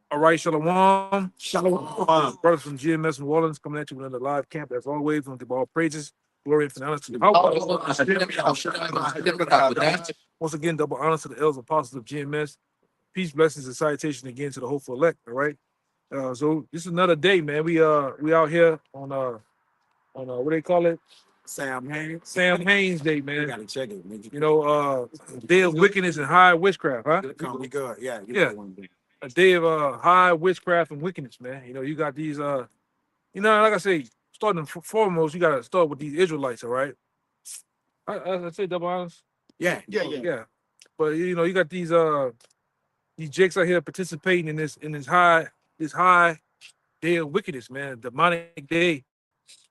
All right, Shalom. Shalom. Brothers from GMS New Orleans coming at you with another live camp. As always, we want to give all praises, glory, and honor to the once again, double honor to the elders apostles of GMS. Peace, blessings, and salutation again to the hopeful elect. All right. So this is another day, man. We out here on what they call it? Samhain. Sam Haynes Day, man. You gotta check it, nigga. You know, day of wickedness and high witchcraft, huh? We good. Yeah. Yeah. A day of high witchcraft and wickedness, man. You know, you got these like I say, starting foremost, you gotta start with these Israelites, all right? I say double honors. Yeah. Yeah. But you know, you got these jakes out here participating in this high day of wickedness, man. Demonic day.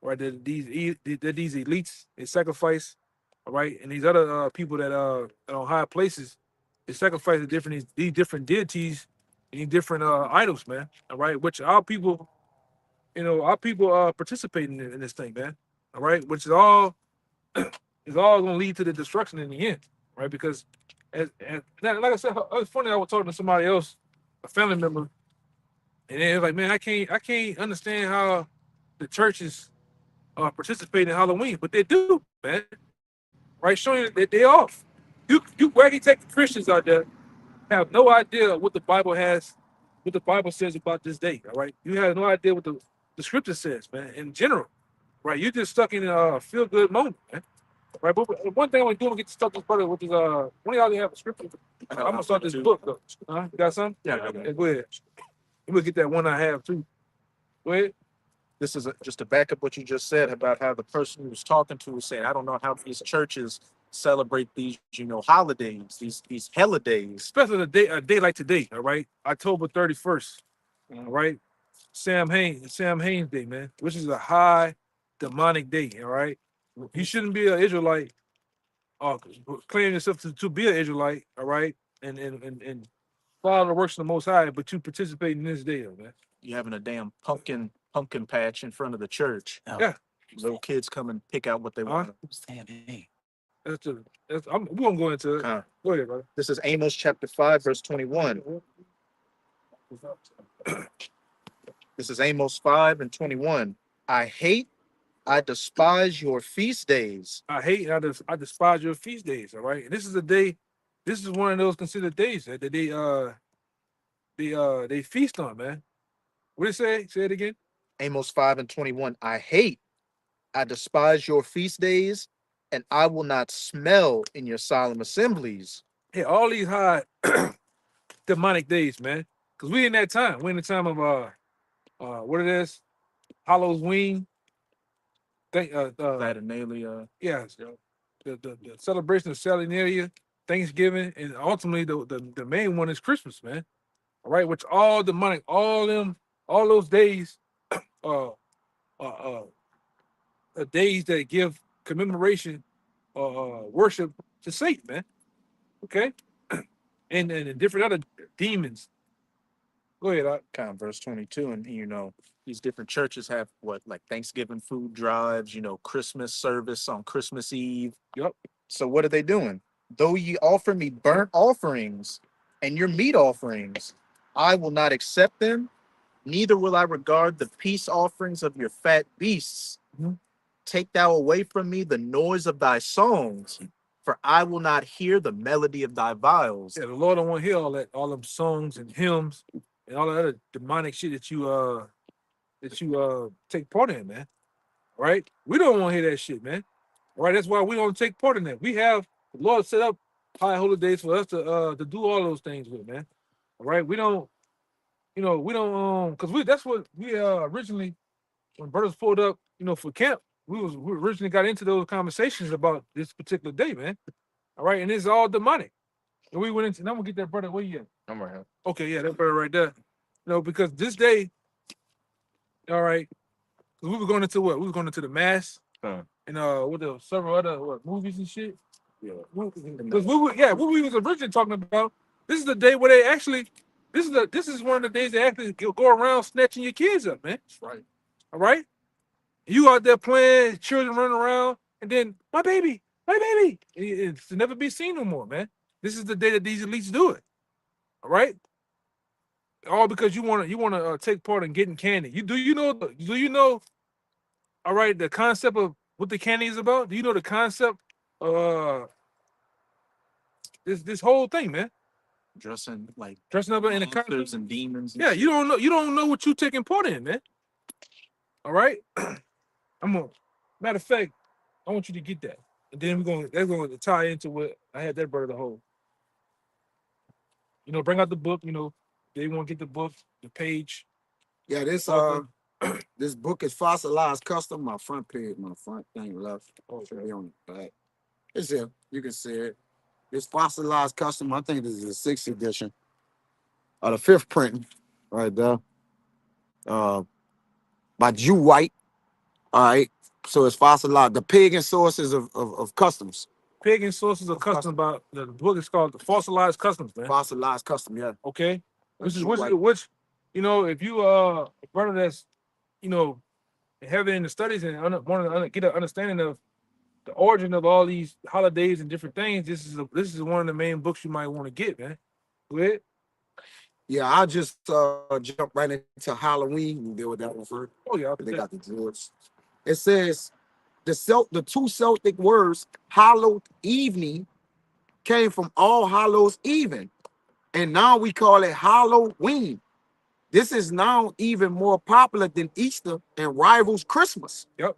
Right, these elites, they sacrifice, all right, and these other people that are on high places, they sacrifice these different deities and these different idols, man. All right, which our people, are participating in this thing, man. All right, which is all going to lead to the destruction in the end, right? Because like I said, it was funny. I was talking to somebody else, a family member, and they was like, man, I can't understand how the churches participate in Halloween, but they do, man. Right, showing you that they're off. You wacky take Christians out there have no idea what the Bible says about this day. All right, you have no idea what the scripture says, man. In general, right? You're just stuck in a feel good moment, man. Right, but one thing I want to do is get stuck this brother, which is one of y'all have a scripture. I'm gonna start this book though. You got some? Yeah. Go ahead. You will get that one I have too. Go ahead. This is just to back up what you just said about how the person who was talking to was saying, I don't know how these churches celebrate these, holidays, these holidays. Especially a day like today, all right? October 31st, all right? Sam Haynes Day, man, which is a high demonic day, all right? You shouldn't be an Israelite or claim yourself to be an Israelite, all right? And follow the works of the Most High, but you participate in this day, man. You having a damn pumpkin patch in front of the church. Yeah. Little kids come and pick out what they want. We're gonna go into it. Go ahead, brother. This is Amos chapter 5, verse 21. This is Amos 5 and 21. I despise your feast days. I despise your feast days, all right? And this is a day, this is one of those considered days that they feast on, man. What did it say? Say it again. Amos 5 and 21. I despise your feast days, and I will not smell in your solemn assemblies. Hey, all these high demonic days, man. Because we in that time. We're in the time of what it is? Halloween. Saturnalia. Yeah, the celebration of Saturnalia, Thanksgiving, and ultimately the main one is Christmas, man. All right, which all demonic, all those days days that give commemoration worship to Satan, man. Okay. and different other demons. Go ahead, Kind of verse 22, and these different churches have like Thanksgiving food drives, Christmas service on Christmas Eve. Yep. So what are they doing? Though ye offer me burnt offerings and your meat offerings, I will not accept them, neither will I regard the peace offerings of your fat beasts. Mm-hmm. Take thou away from me the noise of thy songs, for I will not hear the melody of thy viols. Yeah, the Lord don't want to hear all them songs and hymns and all the other demonic shit that you take part in, man. All right? We don't want to hear that shit, man. All right, that's why we don't take part in that. We have the Lord set up high holy days for us to do all those things with, man. All right, we don't, because that's what we originally, when brothers pulled up, for camp, we originally got into those conversations about this particular day, man. All right, and it's all demonic. And we went into, and I'm gonna get that brother. Where you at? I'm right here. Okay, yeah, that brother right there. Because this day, all right, we were going into what? We were going into the mass, and with the several other movies and shit. Yeah. Because what we was originally talking about. This is the day where they actually. This is one of the days they actually go around snatching your kids up, man. That's right. All right. You out there playing, children running around, and then my baby. It's to never be seen no more, man. This is the day that these elites do it. All right. all because you wanna take part in getting candy. Do you know all right the concept of what the candy is about? Do you know the concept of this whole thing, man? Dressing like Dressing up in the monsters concept. and demons. And Yeah, shit. you don't know what you taking part in, man. All right, I'm gonna. Matter of fact, I want you to get that, and then that's going to tie into what I had that brother the whole. Bring out the book. They want to get the book, the page. Yeah, this author. this book is fossilized custom. My front page, my front thing left. Oh, Should okay. be on the back. It's here. You can see it. It's fossilized custom. I think this is the sixth edition. The fifth printing right there. Uh, by Jew White. All right. So it's fossilized. The pagan sources of customs. Pagan sources of Of custom about the book is called the fossilized customs, man. Fossilized custom, yeah. Okay, By Jew which White. which if you a brother that's you know heavy in the studies and want to get an understanding of the origin of all these holidays and different things, this is one of the main books you might want to get, man. Go ahead. Yeah, I just jump right into Halloween. We deal with that one first. Oh yeah, They got the George. It says the two Celtic words hallowed evening came from All Hallows Even, and now we call it Halloween. This is now even more popular than Easter and rivals Christmas. Yep.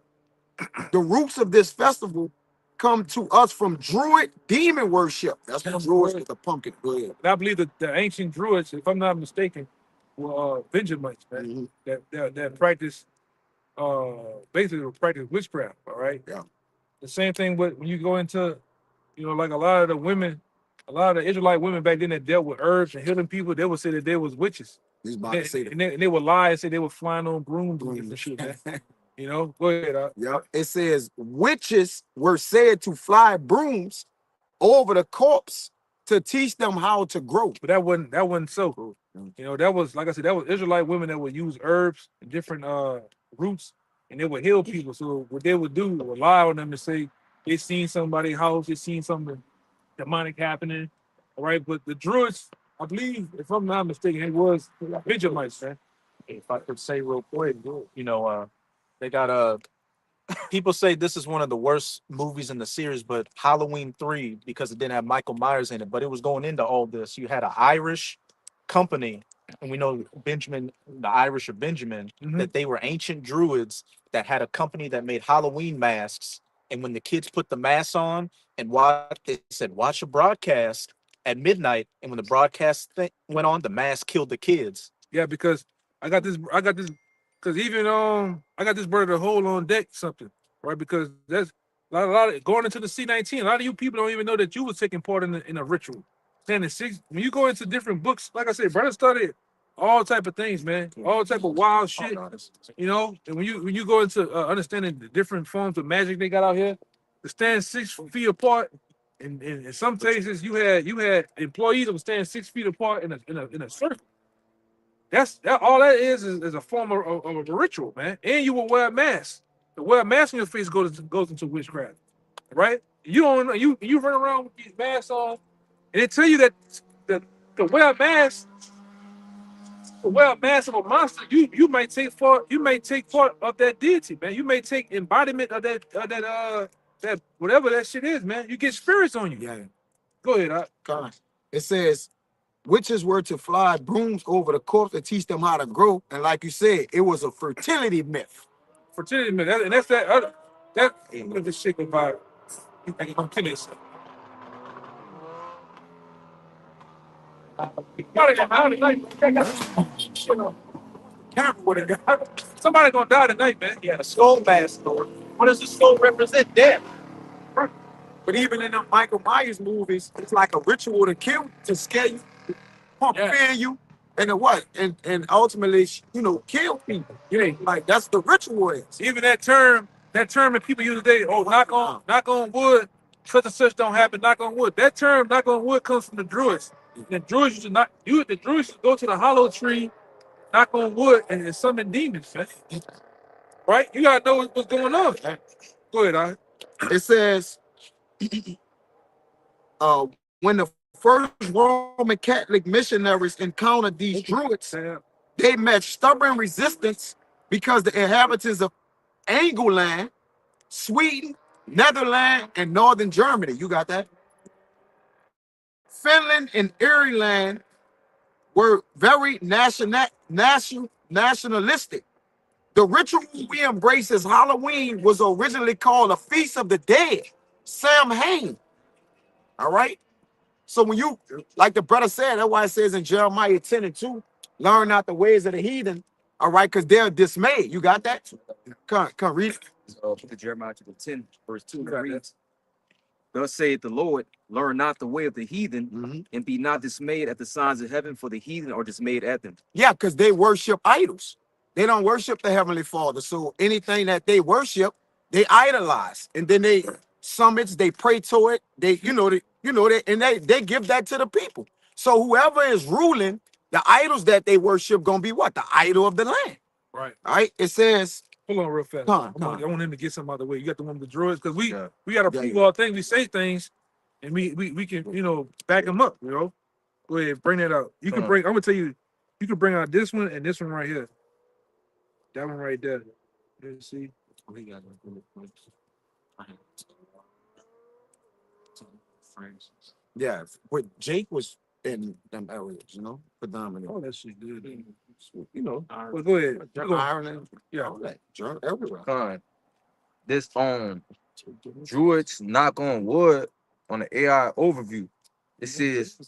The roots of this festival come to us from Druid demon worship. That's what Druids with the pumpkin. Go ahead. And I believe that the ancient Druids, if I'm not mistaken, were Benjamites, man. Mhm. That practice basically practice witchcraft. All right. Yeah. The same thing with when you go into, like a lot of the women, a lot of the Israelite women back then that dealt with herbs and healing people, they would say that they was witches. He's about to say that. And they would lie and say they were flying on brooms and different shit, man. Go ahead. Yeah. It says witches were said to fly brooms over the corpse to teach them how to grow. But that wasn't so. That was, like I said, that was Israelite women that would use herbs and different roots, and they would heal people. So what they would do would lie on them and say they seen somebody's house, they seen something demonic happening. All right, but the Druids, I believe, if I'm not mistaken, it was Benjamites, man. If I could say real quick, they got people say this is one of the worst movies in the series, but Halloween 3, because it didn't have Michael Myers in it, but it was going into all this. You had an Irish company, and we know Benjamin, the Irish of Benjamin, that they were ancient druids that had a company that made Halloween masks. And when the kids put the masks on and they said, watch a broadcast at midnight. And when the broadcast thing went on, the mask killed the kids. Yeah, because I got this, because even I got this brother to hold on deck something, right? Because that's a lot of going into the C-19. A lot of you people don't even know that you was taking part in a ritual. Standing six, when you go into different books, like I said, brother studied all type of things, man, all type of wild shit. And when you go into understanding the different forms of magic they got out here, to stand 6 feet apart. And in some cases, you had employees that would stand 6 feet apart in a circle. All that is a form of a ritual, man. And you will wear a mask. To wear a mask on your face goes into witchcraft, right? You don't know you run around with these masks on, and they tell you that the to wear a mask, of a monster, you might take part of that deity, man. You may take embodiment of that whatever that shit is, man. You get spirits on you. Yeah. Go ahead. It says witches were to fly brooms over the corpse to teach them how to grow. And like you said, it was a fertility myth. Fertility, man. And that's that ain't the shit about I'm killing yourself. Somebody gonna die tonight, man. Yeah, a skull mask. What does the skull represent? Death. But even in the Michael Myers movies, it's like a ritual to kill, to scare you, fear you, and what? And ultimately, kill people. Yeah. Like that's the ritual is. Even that term that people use today, knock on wood, such and such don't happen, knock on wood. That term, knock on wood, comes from the Druids. The Druids used to go to the hollow tree, knock on wood, and summon demons, man. Right? You gotta know what's going on. Go ahead, It says, when the first Roman Catholic missionaries encountered these Druids, they met stubborn resistance because the inhabitants of Angleland, Sweden, Netherlands, and northern Germany, you got that? Finland and Ireland were very nationalistic. The ritual we embrace as Halloween was originally called a Feast of the Dead, Samhain. All right. So when you, like the brother said, that's why it says in Jeremiah 10:2, learn not the ways of the heathen. All right, because they're dismayed. You got that? Come read it. The Jeremiah chapter 10, verse 2 reads, Thus saith the Lord, learn not the way of the heathen, and be not dismayed at the signs of heaven, for the heathen are dismayed at them. Yeah, because they worship idols. They don't worship the Heavenly Father. So anything that they worship, they idolize. And then they summits, they pray to it. They give that to the people. So whoever is ruling, the idols that they worship gonna be what? The idol of the land. Right. All right. It says, hold on real fast. Come I on. want him to get something out of the way. You got the one with the droids, because we got to Yeah, prove yeah. our thing. We say things, and we can back them up. Go ahead, bring that out. You can bring. I'm gonna tell you, you can bring out this one and this one right here. That one right there. Let's see. We got Yeah, but Jake was in them areas, predominantly. all that shit good. Well, go ahead. Ireland, Yeah. all that, everywhere. Con, this Druids knock on wood on the AI overview. It says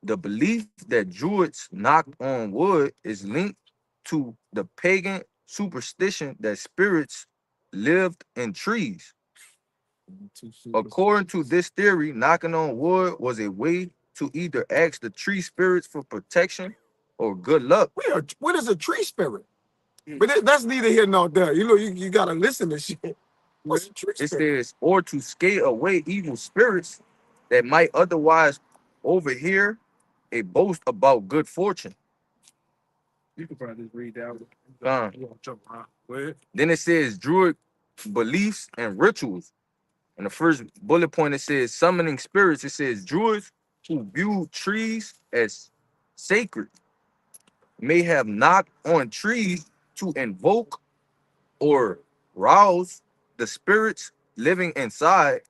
the belief that Druids knock on wood is linked to the pagan superstition that spirits lived in trees. According to this theory, knocking on wood was a way to either ask the tree spirits for protection or good luck. What is a tree spirit? But that's neither here nor there. You gotta listen to shit. What's a tree It spirit? says, or to scare away evil spirits that might otherwise overhear a boast about good fortune. You can probably just read that. Con. Go ahead. Then it says Druid beliefs and rituals. And the first bullet point, it says summoning spirits. It says Druids who view trees as sacred may have knocked on trees to invoke or rouse the spirits living inside,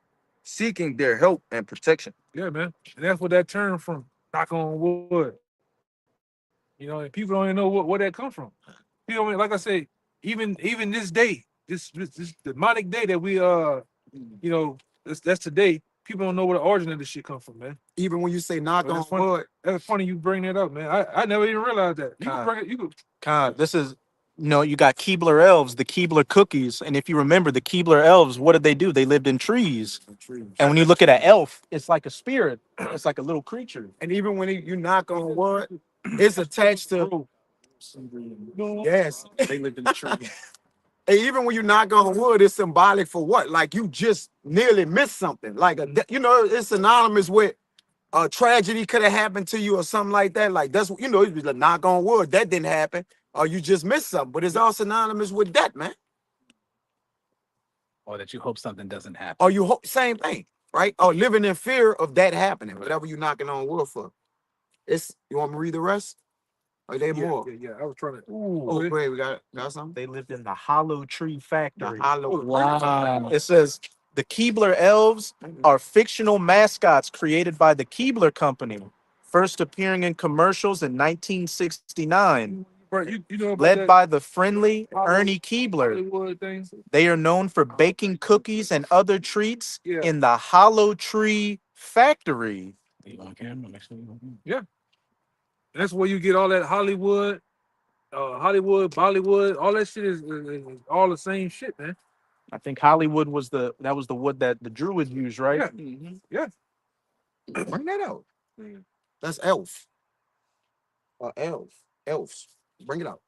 seeking their help and protection. Yeah, man. And that's what that term from, knock on wood. And people don't even know where that come from. Like I say, even this day, this demonic day that we that's today, people don't know where the origin of this shit come from, man. Even when you say knock But on that's funny. wood, That's funny you bring that up, man. I never even realized that. You can bring it, you could This is, you got Keebler elves, the Keebler cookies. And if you remember the Keebler elves, what did they do? They lived in trees. And when you look at an elf, it's like a spirit. It's like a little creature. and even when you knock on wood, it's attached to. Yes. They lived in the trees. And even when you knock on wood, it's symbolic for what? Like you just nearly missed something. Like it's synonymous with a tragedy could have happened to you or something like that. Like that's it'd be like knock on wood, that didn't happen, or you just missed something. But it's all synonymous with that, man. Or that you hope something doesn't happen. Or you hope same thing, right? Or living in fear of that happening. Whatever you knocking on wood for. You want me to read the rest? Are they more? Yeah. I was trying to. Oh, great, we got something. They lived in the Hollow Tree Factory. The hollow. Wow. It says the Keebler elves are fictional mascots created by the Keebler Company, first appearing in commercials in 1969. Bro, you know about Led that by the friendly Ernie Keebler. Hollywood thing? They are known for baking cookies and other treats Yeah. in the Hollow Tree Factory. Yeah. That's where you get all that Hollywood, Bollywood, all that shit is all the same shit, man. I think Hollywood was the wood that the Druids used, right? Yeah. Yeah. Bring that out. That's elf. Elves. Bring it out.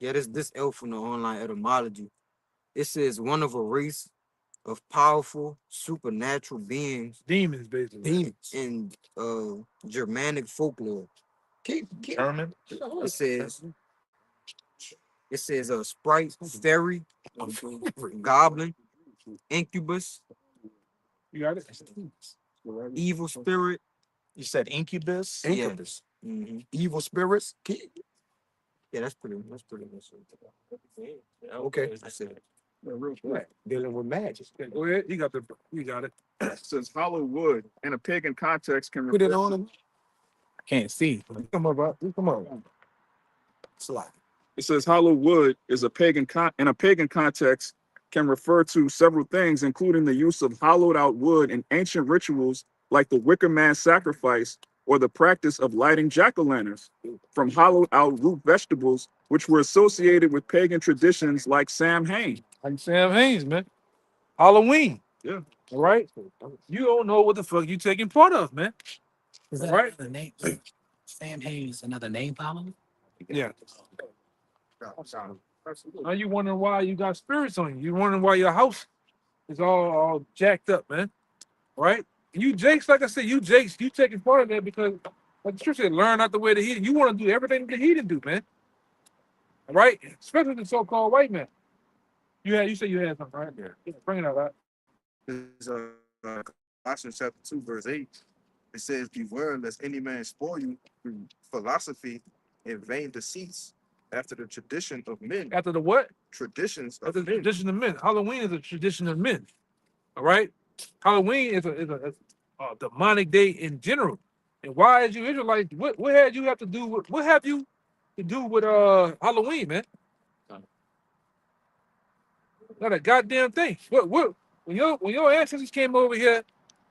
Yeah, this elf from the online etymology. It says one of a race of powerful supernatural beings Demons, basically. Demons. in Germanic folklore. Keep. German. It says a sprite, fairy, goblin, incubus, You got it? evil spirit, You said incubus. Incubus, evil spirits. Yeah, that's pretty much it. Okay. That's it. Real quick. Right. Dealing with magic. Go ahead. You got it. It says hollow wood in a pagan context can Put it refer on him. Can't see. Come on, bro. Come on. Slide. It says hollow wood is in a pagan context can refer to several things, including the use of hollowed out wood in ancient rituals like the Wicker Man sacrifice or the practice of lighting jack-o'-lanterns from hollowed out root vegetables, which were associated with pagan traditions like Samhain. Like Sam Haynes, man. Halloween. Yeah. All right. You don't know what the fuck you taking part of, man. Is that Right. the name? Sam Hayes, another name following? Yeah. Now you wondering why you got spirits on you. You wondering why your house is all jacked up, man. Right? And you Jakes, like I said, you taking part of that because, like the scripture said, learn not to wear the heathen. You want to do everything the heathen do, man. All right? Especially the so-called white man. You said you had something, right? Yeah. Bring it out, right? Is Colossians chapter 2, verse 8. It says, beware lest any man spoil you through philosophy and vain deceits after the tradition of men. After the what? Traditions of After the men. tradition of men. Halloween is a tradition of men. All right? Halloween is a demonic day in general. And why, as you Israelites, what had you have to do with what have you to do with Halloween, man? Not a goddamn thing. What when your ancestors came over here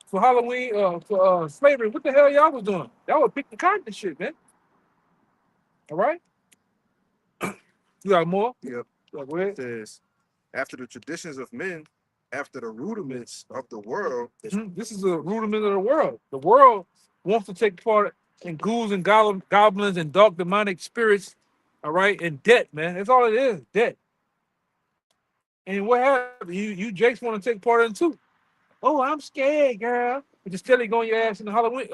for Halloween, for slavery, what the hell y'all was doing? Y'all was picking cotton and shit, man. All right? You got more? Yep. Go ahead. It says, after the traditions of men, after the rudiments of the world. This is a rudiment of the world. The world wants to take part in ghouls and goblins and dark demonic spirits, all right, and debt, man. That's all it is, debt. And what happened? You Jakes want to take part in it too. Oh, I'm scared, girl. You just steadily going your ass in the Halloween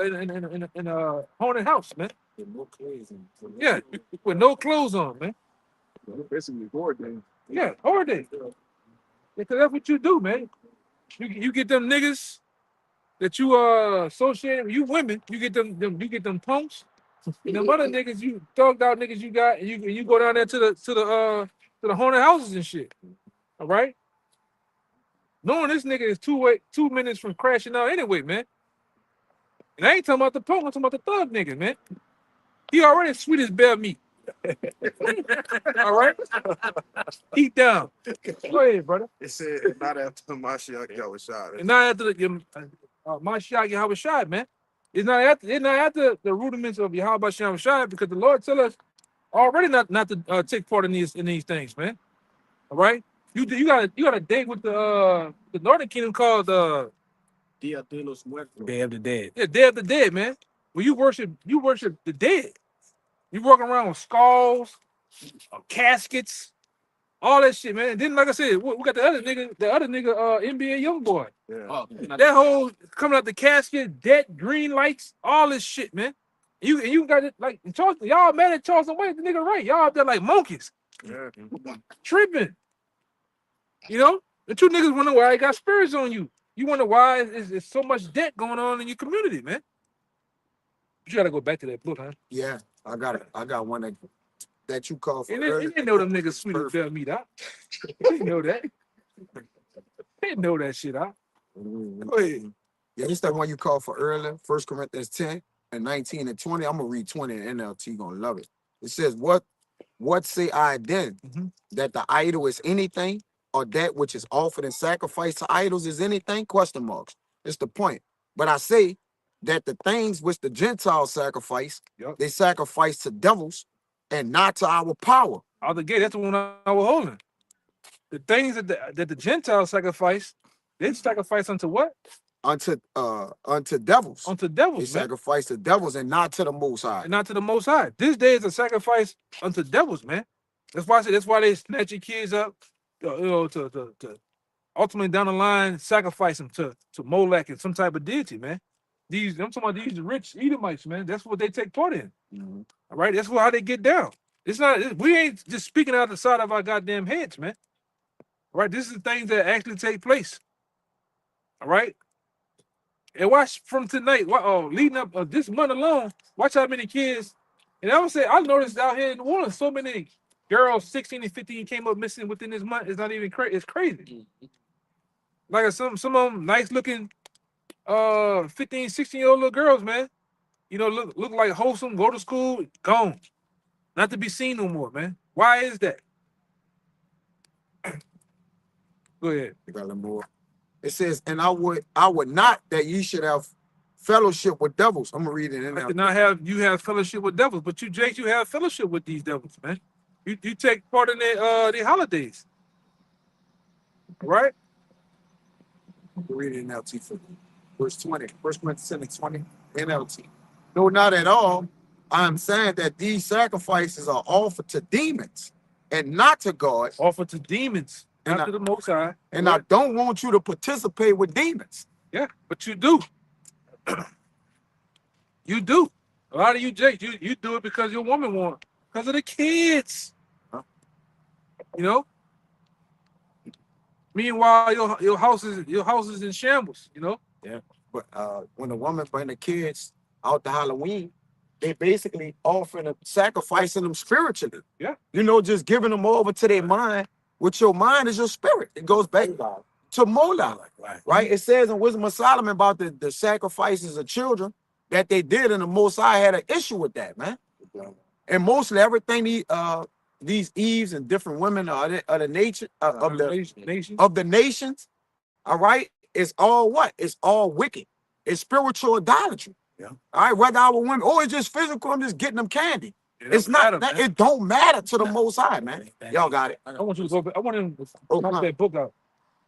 in a haunted house, man. Yeah, with no clothes on, man. Basically, board game. Yeah, horror day. Because that's what you do, man. You get them niggas that you associated with, you women, you get them punks, and them other niggas, you thugged out niggas you got, and you go down there to the haunted houses and shit. All right? Knowing this nigga is 2 minutes from crashing out anyway, man. And I ain't talking about the punk, I'm talking about the thug niggas, man. He already sweet as bear meat. All right? Eat down. Go ahead, brother. It said, not after Mashiach Yahushua. And not after Mashiach Yahweh Shai, man. It's not after the rudiments of Yahweh Shai, because the Lord tell us already not to take part in these things, man. All right? You got a date with the Northern Kingdom called Dia de los Muertos. Day of the Dead. yeah, Day of the Dead, man. Where you worship the dead. You walking around with skulls, caskets, all that shit, man. And then, like I said, we got the other nigga, NBA young boy. Yeah. Oh, That whole coming out the casket, dead green lights, all this shit, man. You got it like in Charleston. Y'all mad at Charleston White, the nigga right. Y'all up there like monkeys, Yeah. tripping. You know, the two niggas wonder why I got spirits on you. You wonder why is so much debt going on in your community, man. But you gotta go back to that book, huh? yeah, I got it. I got one that you call for And early. they didn't know them niggas sweet as bear meat, huh? They didn't know that. They didn't know that shit, huh? Go ahead. Yeah, it's that one you call for early. 1 Corinthians 10 and 19 and 20. I'm gonna read 20 in NLT, gonna love it. It says, What say I then? That the idol is anything, or that which is offered in sacrifice to idols is anything? Question marks. It's the point. But I say that the things which the Gentiles sacrifice, Yup. they sacrifice to devils and not to our power. Out the gate, that's the one I was holding. The things that the Gentiles sacrifice, they sacrifice unto what? Unto devils. Unto They devils, man. sacrifice to devils and not to the Most High. And not to the Most High. This day is a sacrifice unto devils, man. That's why I said that's why they snatch your kids up, to ultimately down the line sacrifice them to Molech and some type of deity, man. I'm talking about these rich Edomites, man. That's what they take part in. All right, that's how they get down. We ain't just speaking out the side of our goddamn heads, man. All right, this is things that actually take place. All right, And watch from tonight, leading up this month alone, watch how many kids. And I would say, I noticed out here in New Orleans, so many girls 16 and 15 came up missing within this month. It's not even crazy. It's crazy. Like some of them nice looking 15, 16-year-old little girls, man. You know, look like wholesome, go to school, gone. Not to be seen no more, man. Why is that? Go ahead. You got a little more. It says, and I would not that ye should have fellowship with devils. I'm gonna read it in I there. did not have you have fellowship with devils, but you, Jake, you have fellowship with these devils, man. You take part in their holidays. Right? Read it in NLT for verse 20. 1 Corinthians 20 NLT. No, not at all. I'm saying that these sacrifices are offered to demons and not to God. Offered to demons, And not to the Most High. And I don't want you to participate with demons. Yeah, but you do. You do. A lot of you, Jake, you do it because your woman wants, because of the kids. Huh? You know. Meanwhile, your house is in shambles. You know. Yeah. But when the woman bring the kids out to Halloween, they basically offering them, sacrificing them spiritually. Yeah. You know, just giving them over to their mind. Which your mind is your spirit. It goes back to Moloch. Right? It says in Wisdom of Solomon about the sacrifices of children that they did, and the Most High had an issue with that, man. And mostly everything these Eves and different women of the nature of the nations, all right, is all what? It's all wicked. It's spiritual idolatry. Yeah. All right, whether our women, it's just physical, I'm just getting them candy. It's not that it don't matter to the Most High, man. Y'all got it. I want you to go back. I want him to knock that book out.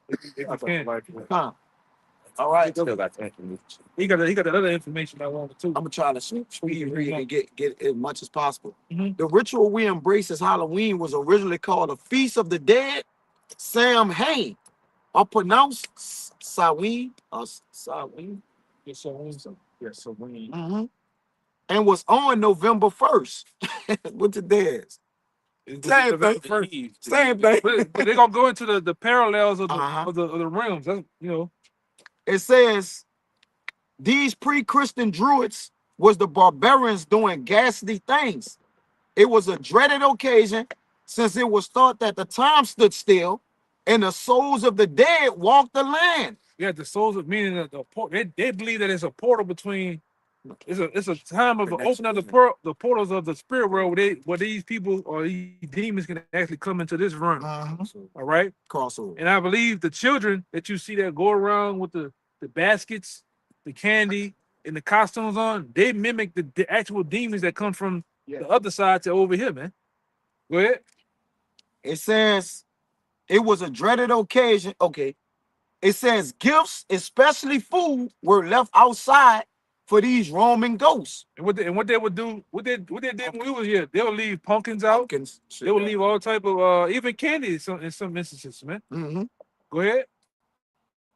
If you can. All right. Still got the information. He got that other information I wanted too. I'm gonna try to speed read and get as much as possible. Mhm. The ritual we embrace as Halloween was originally called the Feast of the Dead, Samhain, or pronounced Samhain or Samhain. Yes, so when And was on November 1st with the deads. Same thing. Same thing. But they're gonna go into the parallels of the Uh-huh. of the realms. That's, you know. It says these pre-Christian druids was the barbarians doing ghastly things. It was a dreaded occasion since it was thought that the time stood still and the souls of the dead walked the land. Yeah, the souls of meaning that they believe that it's a portal between. It's a time of opening up the portals of the spirit world where these people or these demons can actually come into this realm. All right, crossover. And I believe the children that you see that go around with the baskets, the candy, and the costumes on, they mimic the actual demons that come from the other side to over here, man. Go ahead. It says it was a dreaded occasion. Okay. It says gifts, especially food, were left outside for these roaming ghosts. And what they would do, what they did when we was here, they would leave pumpkins out. They would leave all type of even candy in some instances, man. Mm-hmm. Go ahead.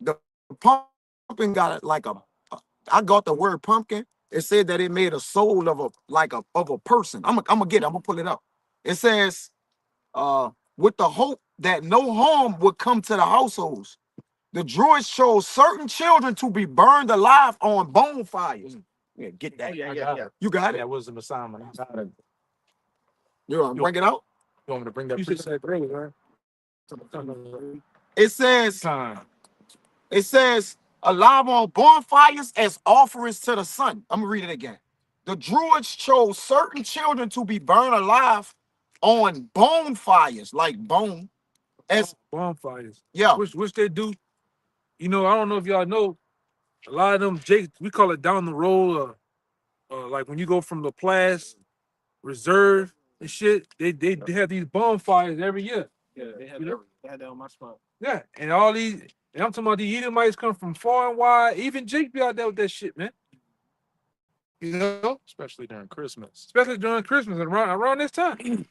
The pumpkin got like I got the word pumpkin. It said that it made a soul of a person. I'm gonna pull it up. It says with the hope that no harm would come to the households. The druids chose certain children to be burned alive on bonfires. Yeah, get that. Yeah. You got it? That was the Messiah. You want to bring it out? You want me to bring that? You should say earlier, right? It says alive on bonfires as offerings to the sun. I'm gonna read it again. The druids chose certain children to be burned alive on bonfires, like bone, as bonfires. Yeah. Which they do. You know, I don't know if y'all know, a lot of them, Jake, we call it down the road, like when you go from LaPlace, Reserve, and shit, they have these bonfires every year. Yeah, they had that on my spot. Yeah, and all these, and I'm talking about the Edomites come from far and wide. Even Jake be out there with that shit, man. You know, Especially during Christmas. especially during Christmas and around this time.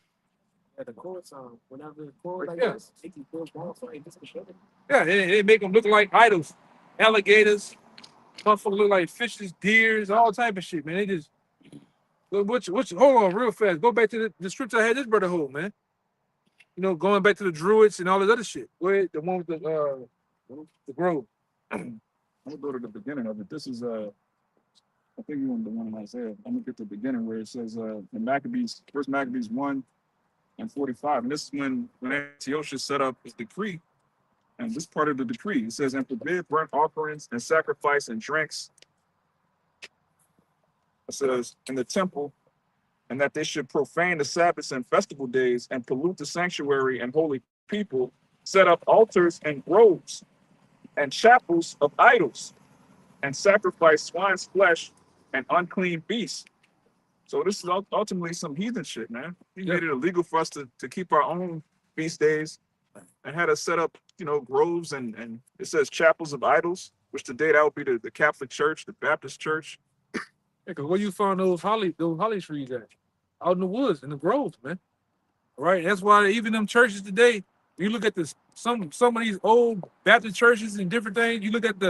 At the chorus song, whenever the chorus like Yeah. this, they can build bonfire, just to show them. Yeah, they make them look like idols, alligators, motherfuckers look like fishes, deers, all type of shit, man. They just, which hold on real fast. Go back to the scripture I had this brother hold, man. You know, going back to the druids and all this other shit. Go ahead, the one with the grove. I'm gonna go to the beginning of it. This is I think you want the one in Isaiah. I'm gonna get to the beginning where it says the Maccabees, first Maccabees 1:45. And this is when Antiochus set up his decree. And this part of the decree, it says, and forbid burnt offerings and sacrifice and drinks. It says in the temple, and that they should profane the Sabbaths and festival days and pollute the sanctuary and holy people, set up altars and groves and chapels of idols, and sacrifice swine's flesh and unclean beasts. So this is ultimately some heathen shit, man. He made it illegal for us to keep our own feast days and had us set up, groves and it says chapels of idols, which today that would be the Catholic Church, the Baptist Church. Yeah, because where you find those holly trees at? Out in the woods, in the groves, man. Right? That's why even them churches today, you look at some of these old Baptist churches and different things, you look at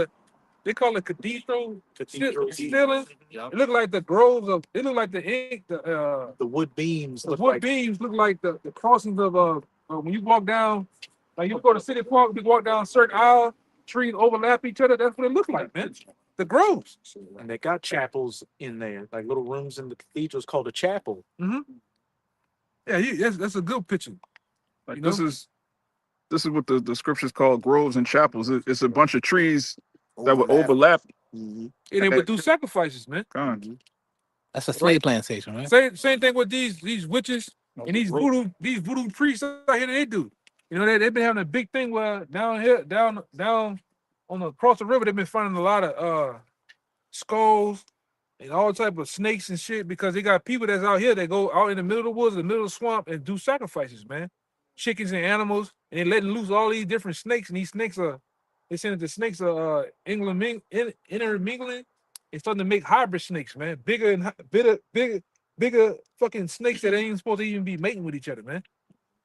they call it cathedral steelings. Yep. It look like the groves of. It look like The wood beams. the wood beams look like the crossings of when you walk down, like you go to City Park, you walk down certain aisle, trees overlap each other. That's what it look like, man. The groves. And they got chapels in there, like little rooms in the cathedrals called a chapel. Mm-hmm. Yeah, that's a good picture. Like this is what the scriptures call groves and chapels. It's a bunch of trees that would overlap. Mm-hmm. And they would do sacrifices, man. That's a slave plantation, right? Same thing with these witches and these voodoo priests out here. They do. They've been having a big thing where down here, down on across the river, they've been finding a lot of skulls and all type of snakes and shit because they got people that's out here that go out in the middle of the woods, in the middle of the swamp, and do sacrifices, man. Chickens and animals, and they letting loose all these different snakes, and these snakes are. They saying that the snakes are intermingling. It's starting to make hybrid snakes, man. Bigger fucking snakes that ain't even supposed to even be mating with each other, man.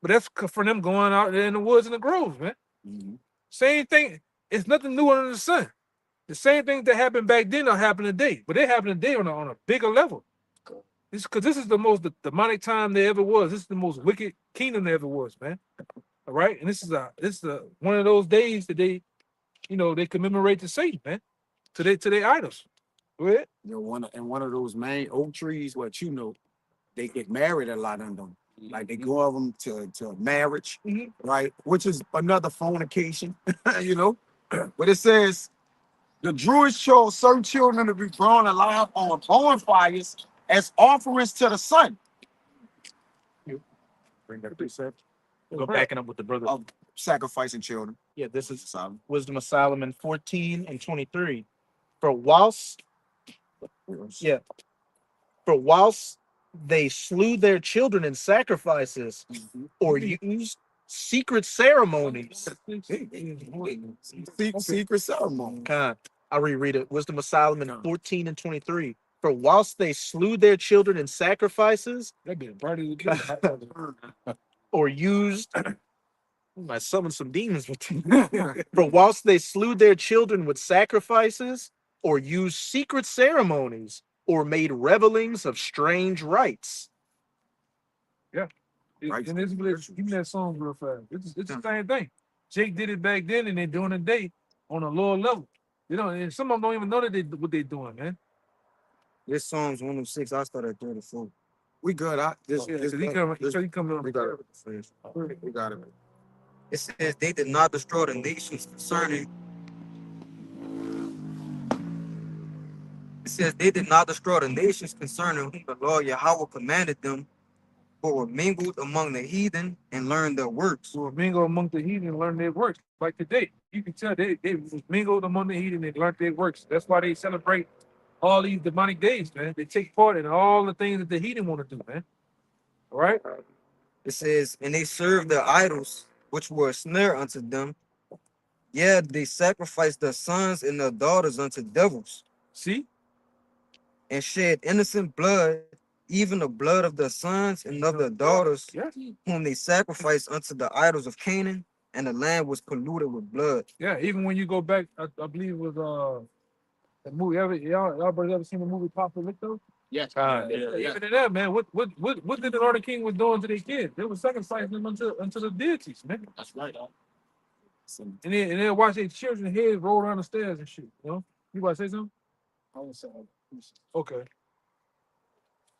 But that's for them going out there in the woods and the groves, man. Mm-hmm. Same thing. It's nothing new under the sun. The same thing that happened back then are happening today, but they happen today on a bigger level. This is the most demonic time there ever was. This is the most wicked kingdom there ever was, man. All right, and this is one of those days that they commemorate to Satan, man, to their idols. Go ahead. One of those main oak trees, they get married a lot on them. Like they go of them to marriage, right? Which is another fornication, But it says the Druids chose certain children to be burned alive on bonfires as offerings to the sun. Bring that precept. Go backing up with the brother. Of sacrificing children. Yeah, this is Wisdom of Solomon 14:23. For whilst they slew their children in sacrifices or used secret ceremonies. Secret ceremony. I'll reread it. Wisdom of Solomon 14:23. For whilst they slew their children in sacrifices or used I summoned some demons with them. For whilst they slew their children with sacrifices, or used secret ceremonies, or made revelings of strange rites. Yeah. Right. And give me that song real fast. It's the same thing. Jake did it back then, and they're doing it today on a lower level. And some of them don't even know what they're doing, man. This Psalms 106, I started at 34. We good. He coming on. We got it. We got it. It says they did not destroy the nations concerning. It says they did not destroy the nations concerning whom the Lord Yahweh commanded them, but were mingled among the heathen and learned their works. Who were mingled among the heathen and learned their works. Like today, you can tell they was mingled among the heathen and learned their works. That's why they celebrate all these demonic days, man. They take part in all the things that the heathen want to do, man. All right? It says, and they served their idols, which were a snare unto them. Yeah, they sacrificed their sons and their daughters unto devils. See? And shed innocent blood, even the blood of their sons and of their daughters, whom they sacrificed unto the idols of Canaan, and the land was polluted with blood. Yeah, even when you go back, I believe it was the movie. Y'all brothers ever seen the movie Apocalypto? Yes. Even in that, man, what did the King was doing to their kids? They were sacrificing them unto the deities, man. That's right. then watch their children's heads roll down the stairs and shit. You know? You about to say something? Okay.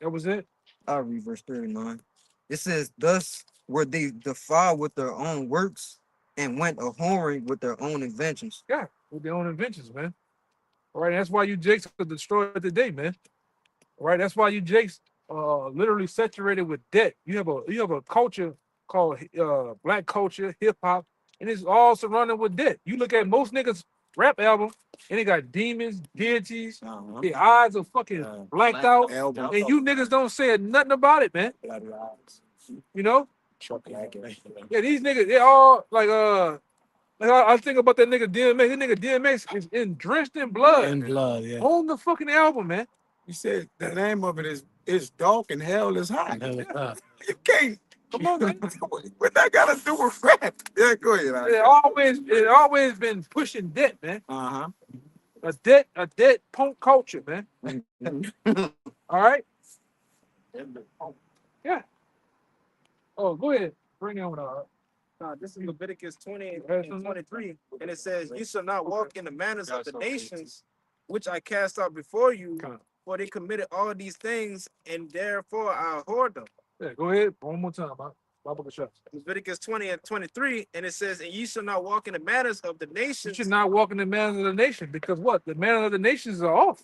That was it? I'll read verse 39. It says, thus were they defiled with their own works and went a whoring with their own inventions. Yeah, with their own inventions, man. All right, that's why you Jakes are destroyed today, man. All right, that's why you Jakes literally saturated with debt. You have a culture called black culture, hip hop, and it's all surrounded with debt. You look at most niggas rap album, and they got demons, deities, their eyes are fucking blacked out, album. and you niggas don't say nothing about it, man. You know? Yeah, these niggas, they all like I think about that nigga DMX. That nigga DMX is drenched in blood. In blood, yeah. On the fucking album, man. You said the name of it is dark and hell is hot. Hell, You can't. Come on, man. What that got to do with rap? Yeah, go ahead. It always been pushing debt, man. A debt punk culture, man. All right. Yeah. Oh, go ahead. Bring it on. This is Leviticus 20 and 23, and it says, "You shall not walk in the manners of the nations, which I cast out before you, for they committed all these things, and therefore I abhorred them." Yeah, go ahead. One more time. Leviticus 20 and 23, and it says, "And ye shall not walk in the manners of the You nations." should not walk in the manners of the nation because what? The manners of the nations are off.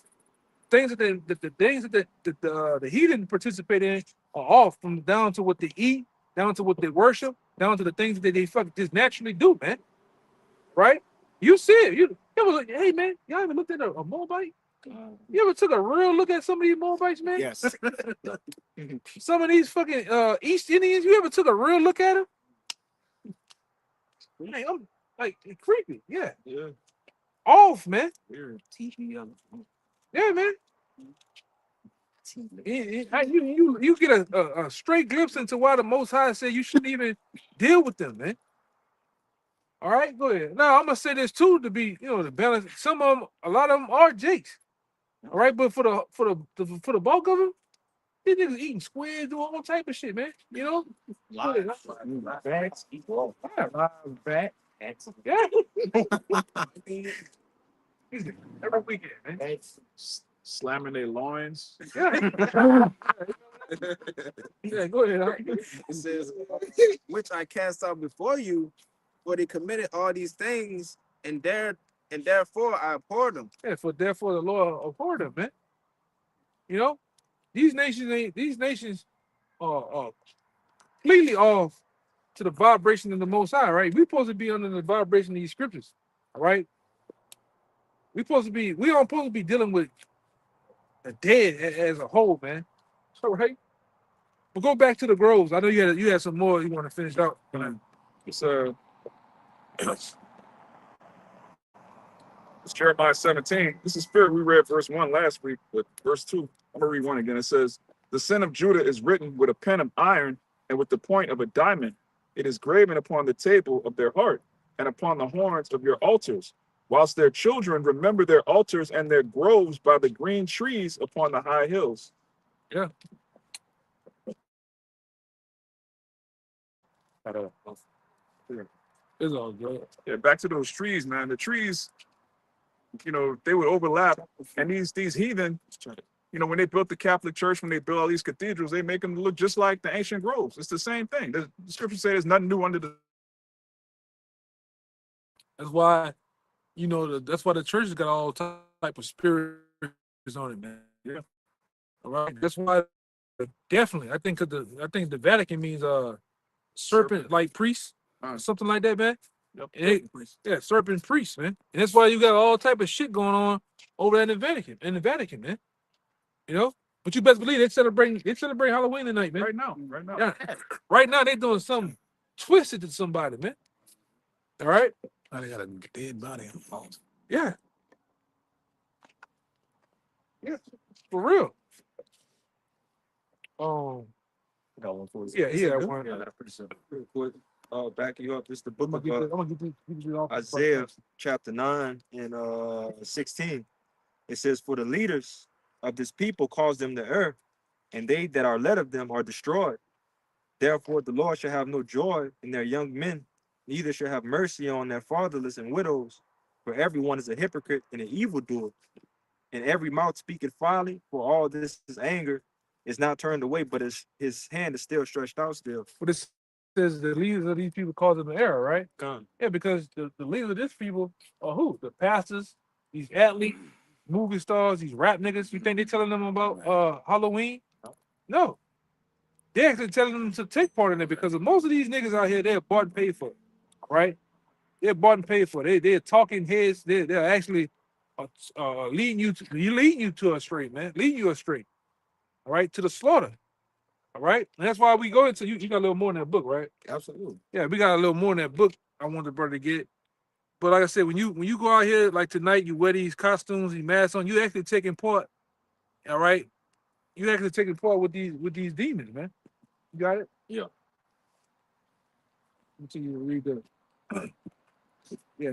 Things that the things that the heathen participate in are off, from down to what they eat, down to what they worship, down to the things that they fucking just naturally do, man. Right? You see it. You ever look, hey man, y'all ever looked at a Moabite? You ever took a real look at some of these Moabites, man? Yes. Some of these fucking East Indians, you ever took a real look at them? Hey, I'm like creepy, yeah. Off, man. Yeah, man. You get a straight glimpse into why the Most High said you shouldn't even deal with them, man. All right, go ahead. Now I'm gonna say this too to be, the balance. Some of them, a lot of them are Jakes. All right, but for the bulk of them, these niggas eating squid, doing all type of shit, man. You know? Live bats. Yeah. Every weekend, man. Slamming their loins. Yeah. Yeah, go ahead. It says, "Which I cast out before you, for they committed all these things, and therefore I abhorred them." Yeah, therefore the Lord abhorred them, man. You know, these nations are completely off to the vibration of the Most High, right? We're supposed to be under the vibration of these scriptures, all right? We don't supposed to be dealing with the dead as a whole, man. All right. We'll go back to the groves. I know you had some more you want to finish out. It's it's Jeremiah 17. This is spirit. We read verse 1 last week, but verse 2, I'm gonna read 1 again. It says, "The sin of Judah is written with a pen of iron and with the point of a diamond. It is graven upon the table of their heart and upon the horns of your altars, whilst their children remember their altars and their groves by the green trees upon the high hills." Yeah. It's all good. Yeah, back to those trees, man. The trees, they would overlap, and these heathen, when they built the Catholic Church, when they built all these cathedrals, they make them look just like the ancient groves. It's the same thing. The scripture says there's nothing new under the. That's why, that's why the church has got all type of spirits on it, man. Yeah. All right. That's why, definitely, I think the Vatican means serpent like priest, something like that, man. Yep. Serpent priest, man. And that's why you got all type of shit going on over there in the Vatican, man. But you best believe they celebrate Halloween tonight, man. Right now. Yeah. Right now they doing something twisted to somebody, man. All right. Now they got a dead body on the phone. Yeah. Yeah. For real. I got one for you. Yeah, yeah. One. Yeah, that's pretty simple. Real quick, back you up. This is the book I'm of gonna get these off. Isaiah chapter 9 and 16. It says, "For the leaders of this people cause them to err, and they that are led of them are destroyed. Therefore the Lord shall have no joy in their young men, Neither shall have mercy on their fatherless and widows, for everyone is a hypocrite and an evildoer, and every mouth speaketh folly. For all this is anger is not turned away, but his hand is still stretched out still. But it says the leaders of these people cause them an error, right? Gone. Yeah, because the leaders of these people are who? The pastors, these athletes, movie stars, these rap niggas. You think they telling them about Halloween? No. They're actually telling them to take part in it because most of these niggas out here, they're bought and paid for, right? They're bought and paid for. They're talking heads. They're actually leading you to a straight, man. Leading you astray, all right, to the slaughter. All right. And that's why we go into you got a little more in that book, right? Absolutely. Yeah, we got a little more in that book. I want the brother to get. But like I said, when you go out here like tonight, you wear these costumes, these masks on, you actually taking part, all right? You actually taking part with these demons, man. You got it? Yeah. Continue to read the yeah,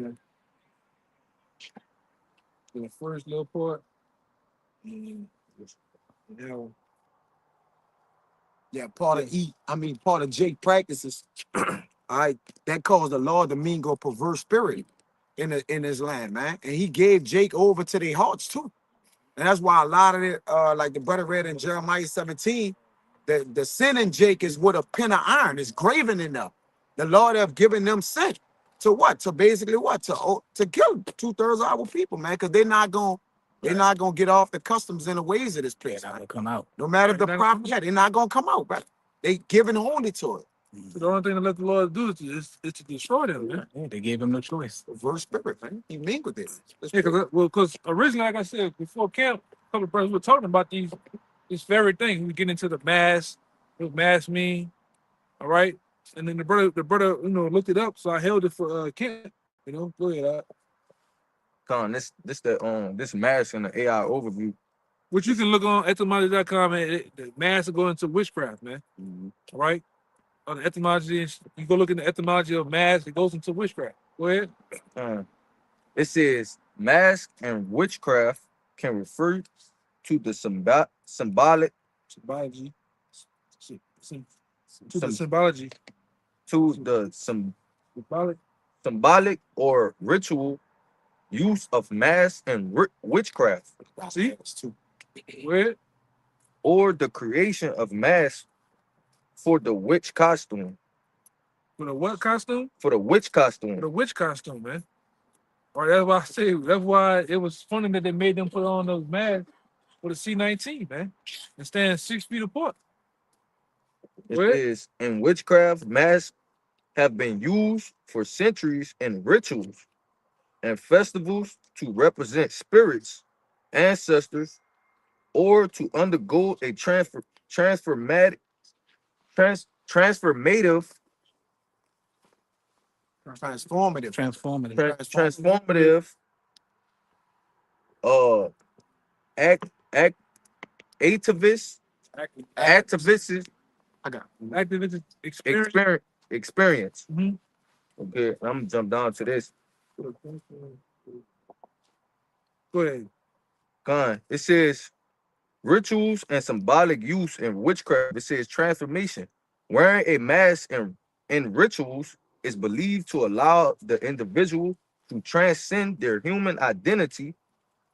the first little part. Now, Yeah, part of Jake practices. All right, that caused the Lord to mingle perverse spirit in his land, man. And he gave Jake over to their hearts too. And that's why a lot of it, like the brother read in Jeremiah 17, the sin in Jake is with a pen of iron, it's graven in them. The Lord have given them sin to what? To basically what? To kill 2/3 of our people, man, because they're not gonna get off the customs and the ways of this place. They're not gonna come out. No matter the They're not prophet, yeah, they're not gonna come out, right? They giving only to it. so the only thing to let the Lord do is to destroy them, man. Yeah, they gave him no choice. Perverse spirit, man. He mingled it. Yeah, because originally, like I said before camp, a couple of brothers were talking about this very thing. We get into the mass, what mass mean, all right. And then the brother, looked it up, so I held it for camp. Go ahead. Con, this mask and the AI overview. Which you can look on etymology.com, and the mass will go into witchcraft, man. All right. On the etymology, you go look in the etymology of mass, it goes into witchcraft. Go ahead. It says mask and witchcraft can refer to the symbolic Symbology. To the Sym- symbology. to the Symbolic. symbolic or ritual use of mask and witchcraft, See? Where? or the creation of masks for the witch costume. For the what costume? For the witch For costume. the witch costume, man. All right, that's why I say that's why it was funny that they made them put on those masks for the C-19, man. And stand 6 feet apart. It Where? says in witchcraft, masks have been used for centuries in rituals and festivals to represent spirits, ancestors, or to undergo a transformative Transformative. transformative act activist activists I got Activist experience. experience. Mhm. Okay, I'm gonna jump down to this. Go ahead. It says rituals and symbolic use in witchcraft. It says transformation. Wearing a mask in rituals is believed to allow the individual to transcend their human identity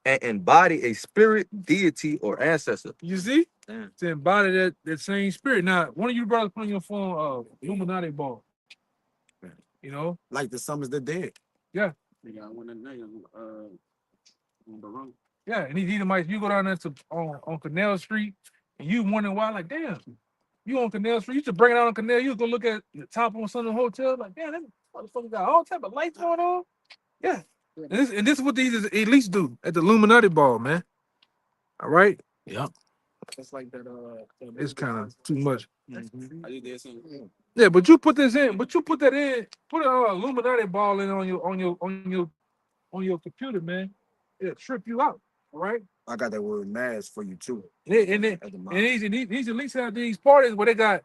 and embody a spirit, deity, or ancestor. You see? Damn. To embody that same spirit. Now, one of you brothers put on your phone Illuminati ball. like the summons the dead. Yeah. They got one in there on the road. Yeah, and these might you go down there on Canal Street and you wondering why, like, damn, you on Canal Street, you should bring it out on Canal, you go look at the top on some of the hotels, like, damn, that motherfucker got all type of lights going on. Yeah. And this is what these elites do at the Illuminati ball, man. All right? Yep. It's like that it's kind of too much. I did that same. Yeah, but you put that in, put an Illuminati ball in on your computer, man. It'll trip you out. All right. I got that word mask for you too. And these elites have these parties where they got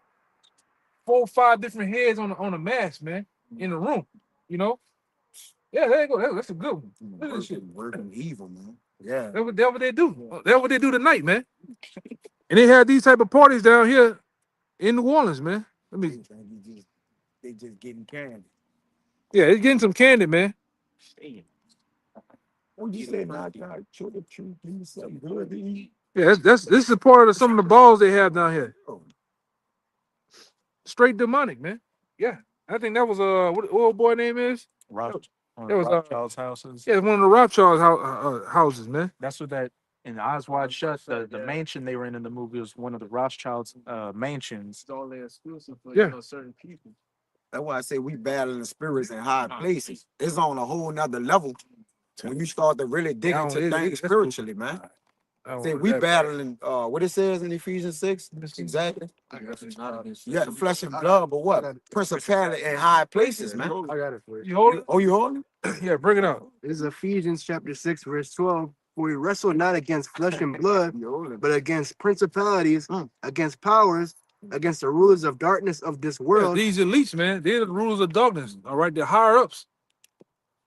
4 or 5 different heads on a mask, man, in the room. Yeah, there you go. That's a good one. Look at this shit. Working evil, man. Yeah. That's what they do. That's what they do tonight, man. And they have these type of parties down here in New Orleans, man. They just getting candy. Yeah, it's getting some candy, man. What you say, now, God, show the truth, give me something good to eat. Yeah, this is a part of some of the balls they have down here. Straight demonic, man. Yeah, I think that was what old boy name is? That was Rothschild's houses. yeah, one of the Rothschild houses, man. That's what that in Eyes Wide Shut, the mansion they were in the movie was one of the Rothschild's mansions. It's only exclusive for Yeah. certain people. That's why I say we battling spirits in high places. It's on a whole nother level when you start to really dig into things spiritually, man. Say we battling what it says in Ephesians 6. Exactly. Yeah, flesh and blood, but what? Principality in high places, man. I got it for you. You hold it? Oh, you holding? Yeah, bring it up. This is Ephesians chapter 6, verse 12. For we wrestle not against flesh and blood, but against principalities, against powers, against the rulers of darkness of this Yeah, world. these elites, man, they're the rulers of darkness. All right, they're higher ups.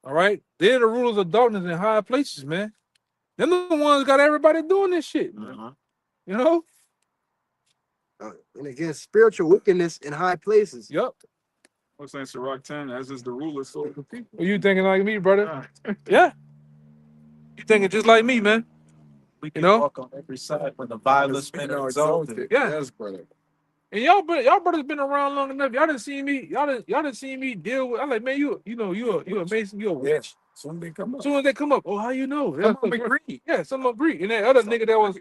All right, they're the rulers of darkness in higher places, man. Them the ones got everybody doing this shit. You know? And against spiritual wickedness in high places. Yep. What's saying Sirach 10, as is the ruler, so the people. Well, you thinking like me, brother? Yeah. You thinking just like me, man? We can walk on every side when the vilest men are exalted. Yeah. Yes, brother. And y'all brothers been around long enough. Y'all didn't see me. Y'all didn't see me deal with. I'm like, man, you a Mason. You a witch. Yes. Soon they come up. Soon as they come up, oh, how you know? Some of them agree. Yeah, some agree. And that other nigga that was,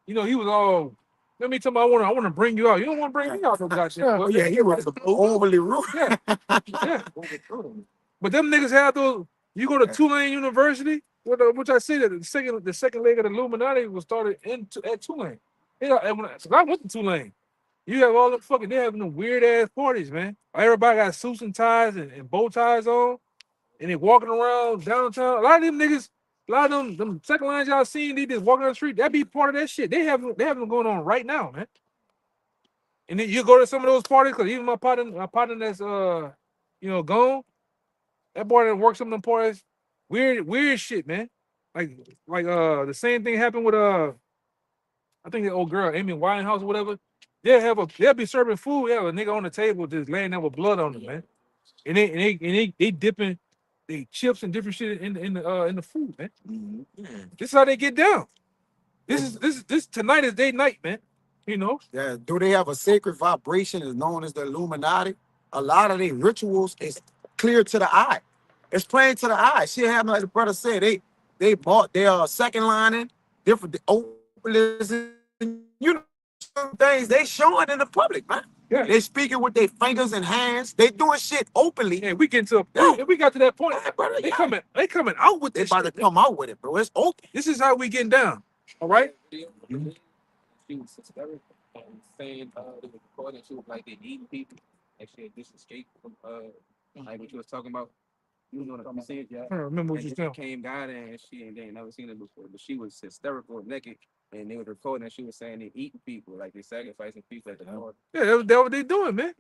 he was all. Let me tell me, I want to bring you out. You don't want to bring me out, no goddamn. Oh, yeah, he was overly rude. Yeah, yeah. But them niggas have those. You go to Tulane University, which I say that the second leg of the Illuminati was started at Tulane. Yeah, so I went to Tulane. You have all the fucking. They having them weird ass parties, man. Everybody got suits and ties and bow ties on, and they walking around downtown. A lot of them niggas, a lot of them second lines y'all seen, they just walking on the street. That be part of that shit. They have them going on right now, man. And then you go to some of those parties, because even my partner that's gone, that boy that works some of them parties, weird shit, man. Like the same thing happened with I think the old girl, Amy Winehouse or whatever. They'll be serving food, have a nigga on the table just laying there with blood on them, man. And they dipping they chips and different shit in the food, man. This is how they get down. This tonight is day night, man. You know? Yeah. Do they have a sacred vibration is known as the Illuminati? A lot of their rituals is clear to the eye. It's plain to the eye. Shit happened like the brother said. They bought their second lining, different openings, some things they showing in the public, man. Yeah. They speaking with their fingers and hands. They doing shit openly. Yeah, we get to a point. If we got to that point, brother, they coming out with They this. about to come out with it, bro. It's open. This is how we getting down. All right. She was hysterical and saying they were recording. She was like they eating people and she had just escaped from like what you was talking about. You know what I'm saying? Yeah. I don't remember what you said. Came down there and they ain't never seen it before, but she was hysterical and naked. And they were recording and she was saying they eating people, like they sacrificing people at the door. Yeah, that's what they doing, man.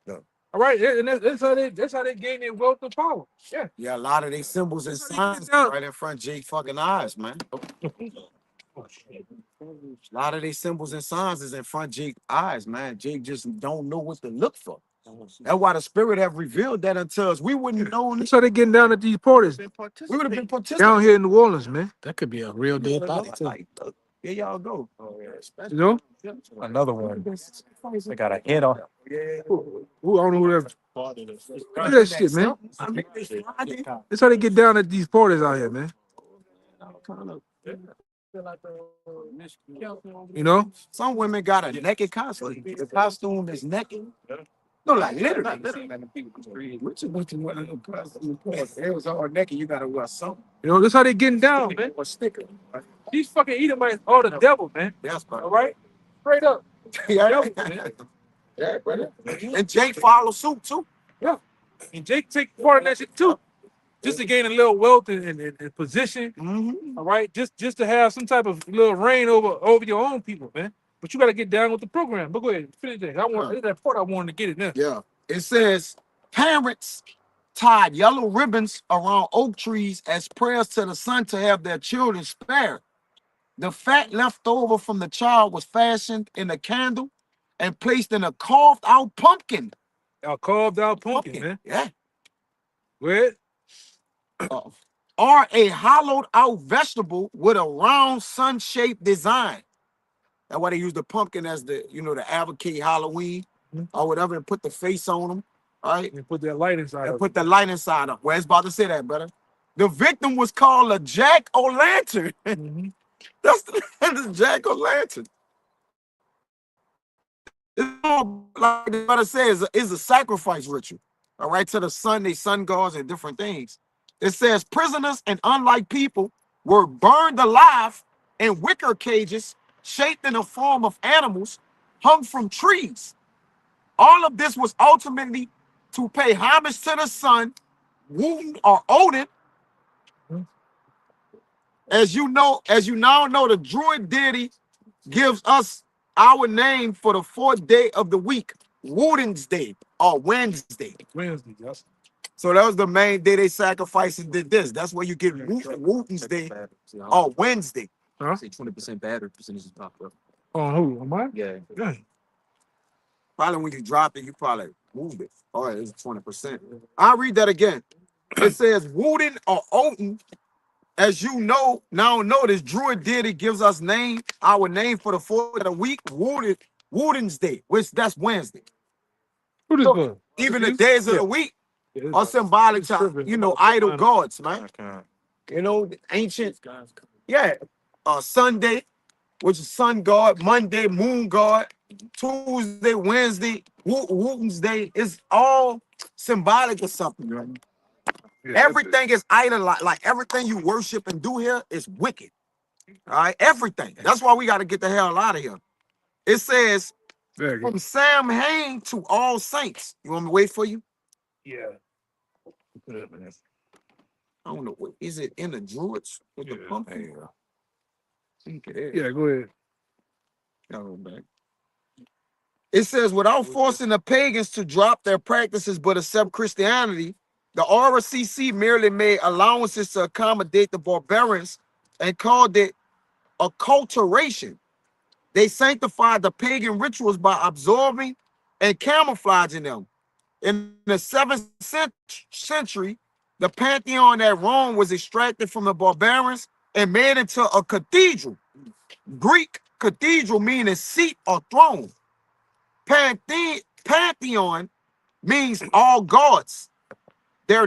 Yeah. All right, and that's how they gain their wealth and power. Yeah. Yeah, a lot of these symbols and signs down. right in front of Jake fucking eyes, man. A lot of these symbols and signs is in front of Jake's eyes, man. Jake just don't know what to look for. That's why the spirit have revealed that unto us. We wouldn't know. That's how they getting down at these parties We would have been participating. down here in New Orleans, man. That could be a real dead body, too. Like, here y'all go. You know? Another one. They got a head on. Who I don't know who that. Look at that shit, man. That's how they get down at these parties out here, man. You know? Some women got a naked costume. The costume is naked. No, like literally. Which it was all naked. You gotta wear something. You know, that's how they getting down, man. Or sticker. These fucking Edomites are the devil, man. Yes, bro. All right? Straight up. Yeah, brother. And Jake follow suit too. Yeah. And Jake take part in that shit too. Just to gain a little wealth and position. Mm-hmm. All right. Just to have some type of little reign over your own people, man. But you got to get down with the program. But go ahead, finish that. That part I wanted to get it now. Yeah. It says parents tied yellow ribbons around oak trees as prayers to the sun to have their children spared. The fat left over from the child was fashioned in a candle and placed in a carved out pumpkin. A carved out pumpkin, man. Yeah. Where? Are a hollowed out vegetable with a round sun-shaped design. That's why they use the pumpkin as the, the advocate Halloween or whatever, and put the face on them, right? And put that light inside. And put the light inside them. Well, it's about to say that, brother. The victim was called a jack-o'-lantern. That's the jack-o'-lantern. It's all, like the brother says, is a sacrifice ritual, all right, to the sun, they sun gods and different things. It says prisoners and unlike people were burned alive in wicker cages shaped in the form of animals hung from trees. All of this was ultimately to pay homage to the sun, Woden or Odin. As you now know, the Druid deity gives us our name for the 4th day of the week, Woden's Day or Wednesday. Wednesday, yes. So that was the main day they sacrificed and did this. That's where you get Woden's Day or Wednesday. Huh? Say 20% battery percentage is popped up. Oh, who? Am I? Yeah. Probably when you drop it, you probably moved it. All right, it's 20%. I'll read that again. It says Woden or Odin. As you know, now notice Druid deity gives us our name for the 4th of the week, Woden's Day, which that's Wednesday. Who this was? Even the days of the week are symbolic to, idol gods, man. Ancient, Sunday, which is sun god, Monday, moon god, Tuesday, Wednesday, Woden's Day is all symbolic of something, right? Yeah, everything is idol, like everything you worship and do here is wicked. All right, everything. That's why we got to get the hell out of here. It says from Samhain to All Saints. You want me to wait for you? Yeah. Put it up in there. I don't know. Is it in the Druids with the pumpkin? I think it is. Yeah, go ahead. Go back. It says, without forcing the pagans to drop their practices but accept Christianity, the RCC merely made allowances to accommodate the barbarians and called it acculturation. They sanctified the pagan rituals by absorbing and camouflaging them. In the 7th century, the pantheon at Rome was extracted from the barbarians and made into a cathedral. Greek cathedral meaning seat or throne. Pantheon means all gods. They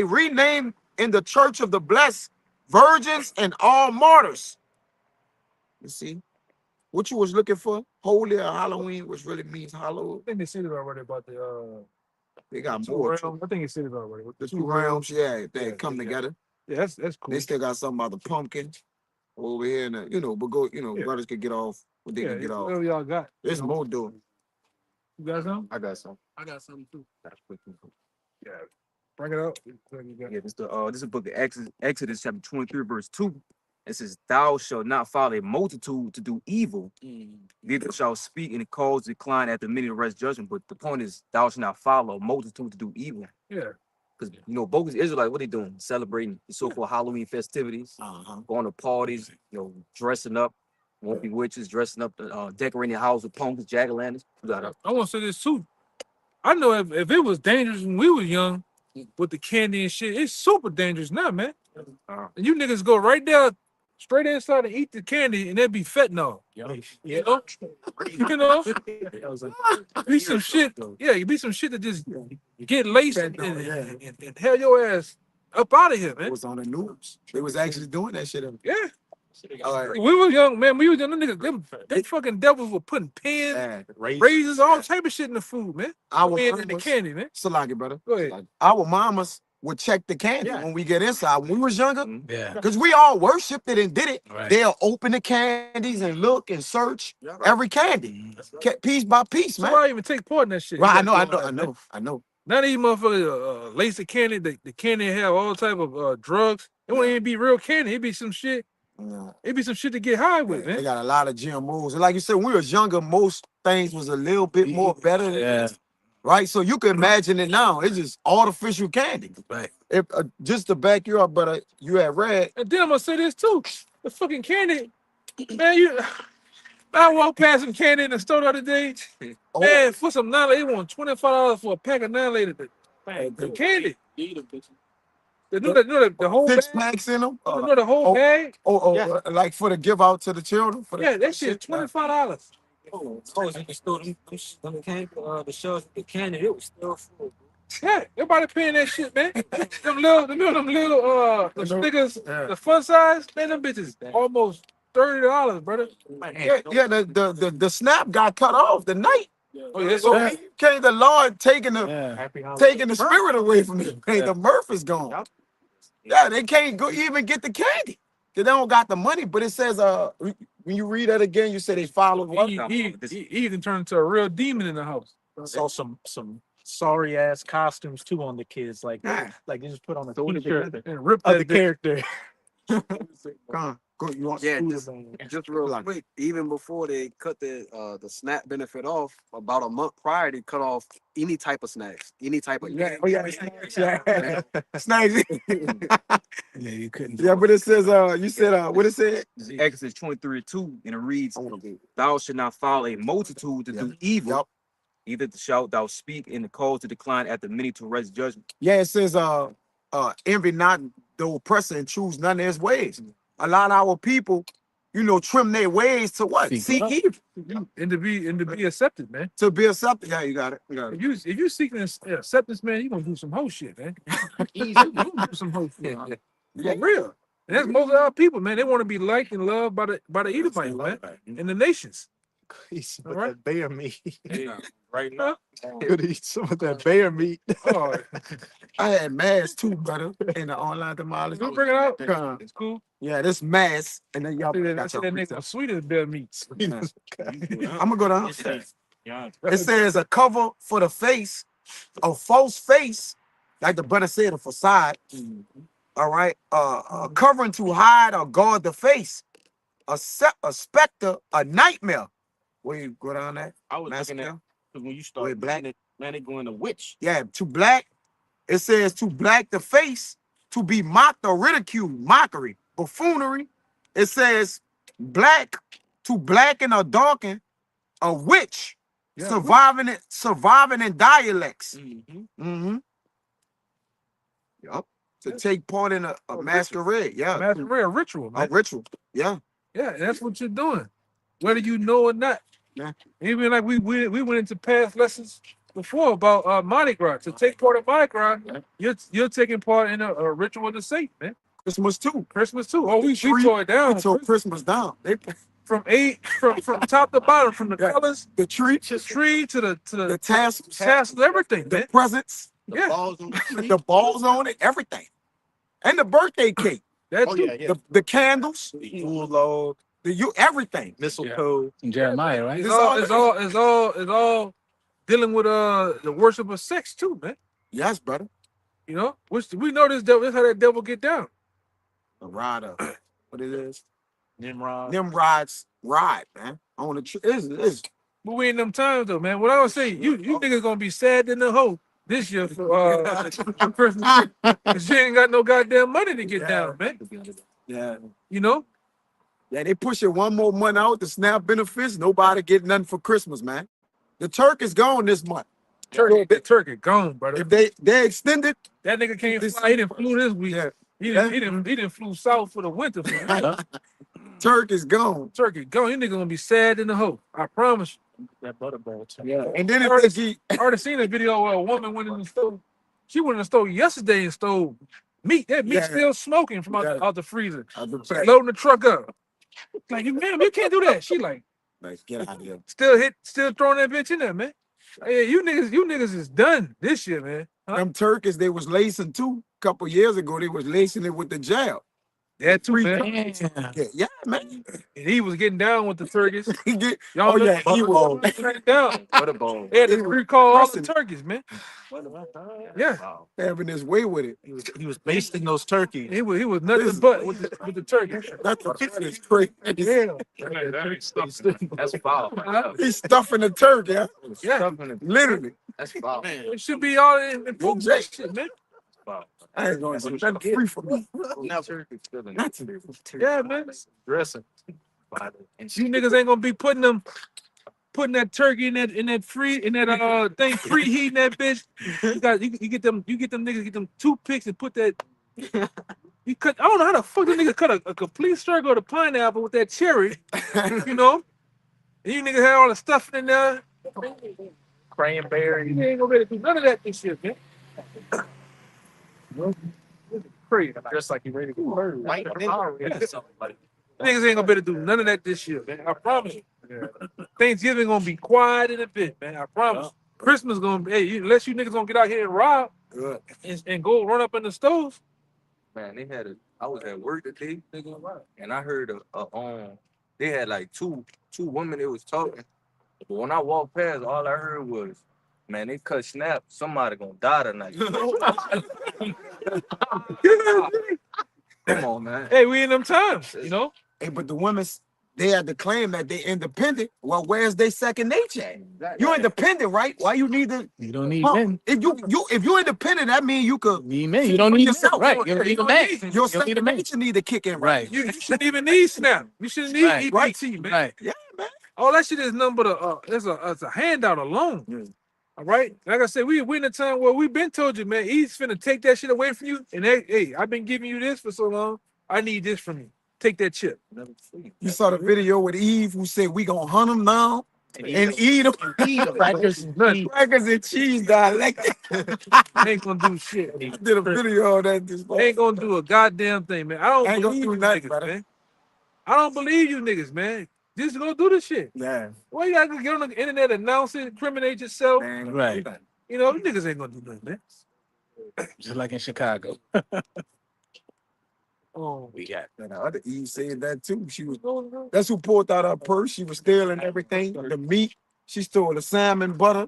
renamed in the Church of the Blessed Virgins and all martyrs. You see? What you was looking for? Holy or Halloween, which really means hallowed. I think they said it already about the they got two more. realms. I think they said it already. The two realms, they come together. Yeah, that's cool. They still got something about the pumpkin over here, and but go, brothers could get off what they can get off. Whatever y'all got. There's more doing. You got some? I got some. I got something too. That's quick. Yeah. Bring it up. Yeah, this is the book of Exodus chapter 23, verse 2. It says, "Thou shalt not follow a multitude to do evil. Neither shalt speak and cause decline after many rest judgment." But the point is, thou shalt not follow a multitude to do evil. Yeah. Because bogus Israelites, what they doing? Celebrating the so-called Halloween festivities, going to parties, dressing up, won't be witches, dressing up, decorating the house with pumpkins, jack-o'-lanterns. I want to say this too. I know if it was dangerous when we were young with the candy and shit, it's super dangerous now, man. And you niggas go right there, straight inside and eat the candy, and there'd be fentanyl. Be some shit. Yeah, you be some shit that just get laced and hell your ass up out of here, man. It was on the news. They was actually doing that shit. Yeah. Right. We were young, man. We were young. Them niggas, they fucking devils were putting pins, razors, all type of shit in the food, man. In the candy, man. Salaki, brother. Go ahead. Our mamas would check the candy when we get inside. When we was younger, Yeah. because we all worshipped it and did it. Right. They'll open the candies and look and search every candy, piece by piece, man. So I even take part in that shit. Right, I know. None of these motherfuckers lace the candy. The candy have all type of drugs. It won't even be real candy. It'd be some shit. It'd be some shit to get high with, man. They got a lot of GMOs. And like you said, when we was younger, most things was a little bit more better than right? So you can imagine it now. It's just artificial candy. Right. If just to back you up, but you had read. And then I'm gonna say this too. The fucking candy, man, I walked past some candy in the store the other day. Man, for some 9, they want $25 for a pack of 9 later. The candy. Eat them, bitch. The whole Six bag. packs in them. The whole bag. Like for the give out to the children. For Yeah, that shit $25. Oh, you can store them candy, the shells, the candy, it was still full. Yeah, everybody paying that shit, man. them little, the stickers, the fun size, man, them bitches almost $30, brother. The snap got cut off the night. Oh yeah, So came the Lord taking the spirit away from them. Hey, the mirth is gone. Yeah, they can't go even get the candy. They don't got the money. But it says when you read that again, you say they follow what? He even turned into a real demon in the house. Saw some sorry ass costumes too on the kids, like they just put on a t-shirt and rip of that the bitch. character. Go, you want just real quick. Even before they cut the SNAP benefit off, about a month prior, they cut off any type of snacks, any type of snacks. Snacks. Yeah, you couldn't. Yeah, but it says you said what it said? Exodus 23:2, and it reads, "Thou shalt not follow a multitude to do evil, either shalt thou speak in the cause to decline after many to rest judgment." Yeah, it says envy not the oppressor and choose none of his ways. A lot of our people, trim their ways to what? Seek evil. And to be accepted, man. To be accepted. Yeah, you got it. If you seeking acceptance, man, you gonna do some whole shit, man. You gonna do some whole shit. For real. And that's most of our people, man. They want to be liked and loved by the Edomites, man, and the nations. Eat some of that bear meat. Right now, Could eat some of that bear meat. Oh, I had mass too, brother, in the online demolish. you bring it out. It's cool. Yeah, this mass, and then y'all I said that nigga sweet as bear meat. I'm gonna go down. It says a cover for the face, a false face, like the brother said, a facade. All right, a covering to hide or guard the face, a specter, a nightmare. Where you go down that? I was looking at when you start black, man, they going to witch. Yeah, to black. It says to black the face, to be mocked or ridiculed, mockery, buffoonery. It says black, to blacken or darken, a witch, surviving in dialects. Yup. To take part in a masquerade. Yeah. Masquerade, a ritual, man. A ritual. Yeah. Yeah, that's what you're doing, whether you know or not. Yeah. Even like we went into past lessons before about Mardi Gras. To take part in Mardi Gras, you're taking part in a ritual of the saint, man. Christmas too. Oh, we tore it down. We tore Christmas down. They from top to bottom, from the colors, the tree to the tassels, everything, the man. presents, The balls on the tree. the balls on it, everything, and the birthday cake. The candles, the full load, everything, mistletoe, Jeremiah, right? It's all dealing with the worship of sex too, man. Yes, brother. Which we know this devil. That's how that devil get down. The rider, what it is? Nimrod's ride, man. On the tree. Is. But we in them times though, man. What I was saying, you niggas gonna be sad in the hole this year for Christmas, cause you ain't got no goddamn money to get down, man. Yeah. Yeah, they push it one more month out, the SNAP benefits. Nobody get nothing for Christmas, man. The turkey is gone this month. Turkey gone, brother. If they extended, that nigga can't fly. He didn't flew this week. Yeah. He didn't flew south for the winter. Turkey's gone. Turkey gone. You niggas gonna be sad in the hole. I promise you. that butterball too. Yeah. And then I already seen a video where a woman went in the store. She went in the store yesterday and stole meat. That meat still smoking from out the freezer. Loading the truck up. Like, ma'am, you can't do that. She like get out of here. Still throwing that bitch in there, man. Hey, you niggas is done this year, man. Huh? Them turkeys, they was lacing too. A couple years ago, they was lacing it with the jab. That too, man. Yeah, man. And he was getting down with the turkeys. He was down. Butterball. They had to recall all the turkeys, man. Yeah, having his way with it. He was basting those turkeys. He was nothing but with the turkey. That is crazy. Yeah, That's foul. He's stuffing the turkey. yeah. Literally. That's foul. It should be all in shit, man. I ain't going to do nothing free for me. Yeah, man. Dressing. You niggas ain't gonna be putting them putting that turkey in that thing preheating that bitch. You get them niggas get them toothpicks and put that. You cut. I don't know how the fuck the nigga cut a complete circle of the pineapple with that cherry. You know, and you niggas had all the stuff in there. Cranberry. You ain't gonna be able to do none of that this year, man. Crazy. Just like you ready to go. Right. Niggas ain't gonna be able to do none of that this year, man. I promise you. Thanksgiving gonna be quiet in a bit, man. I promise. Christmas gonna be, hey, unless you niggas gonna get out here and rob and go run up in the stores. Man, I was at work today, and I heard they had like two women that was talking. But when I walked past, all I heard was, man, they cut snap. Somebody gonna die tonight. Come on, man. Hey, we in them times, you know. Hey, but the women, they had to claim that they independent. Well, where's their second nature at? You independent, right? Why you need to? You don't need men. If you independent, that means you could. Need men. You don't need yourself. men. Right. You don't need a man. Your second nature need to kick in, Right. You shouldn't even need snap. You shouldn't need EBT, man. Right. Yeah, man. All that shit is nothing but it's a handout alone. All right. Like I said, we in a time where we've been told you, man, he's finna take that shit away from you. And hey, I've been giving you this for so long. I need this from you. Take that chip. You saw the video with Eve who said we gonna hunt them now and eat them. Crackers and cheese dialect. Ain't gonna do shit. I did a video of that. This ain't gonna do a goddamn thing, man. I don't ain't believe gonna do you nothing, niggas, brother. man. I don't believe you niggas, man. Just go do this shit. Yeah. Why you gotta get on the internet, announce it, incriminate yourself? Man, Right. You know, you niggas ain't gonna do nothing, man. Just like in Chicago. Oh, We got. and the other Eve said that too. She was. That's who pulled out her purse. She was stealing everything. The meat. She stole the salmon butter.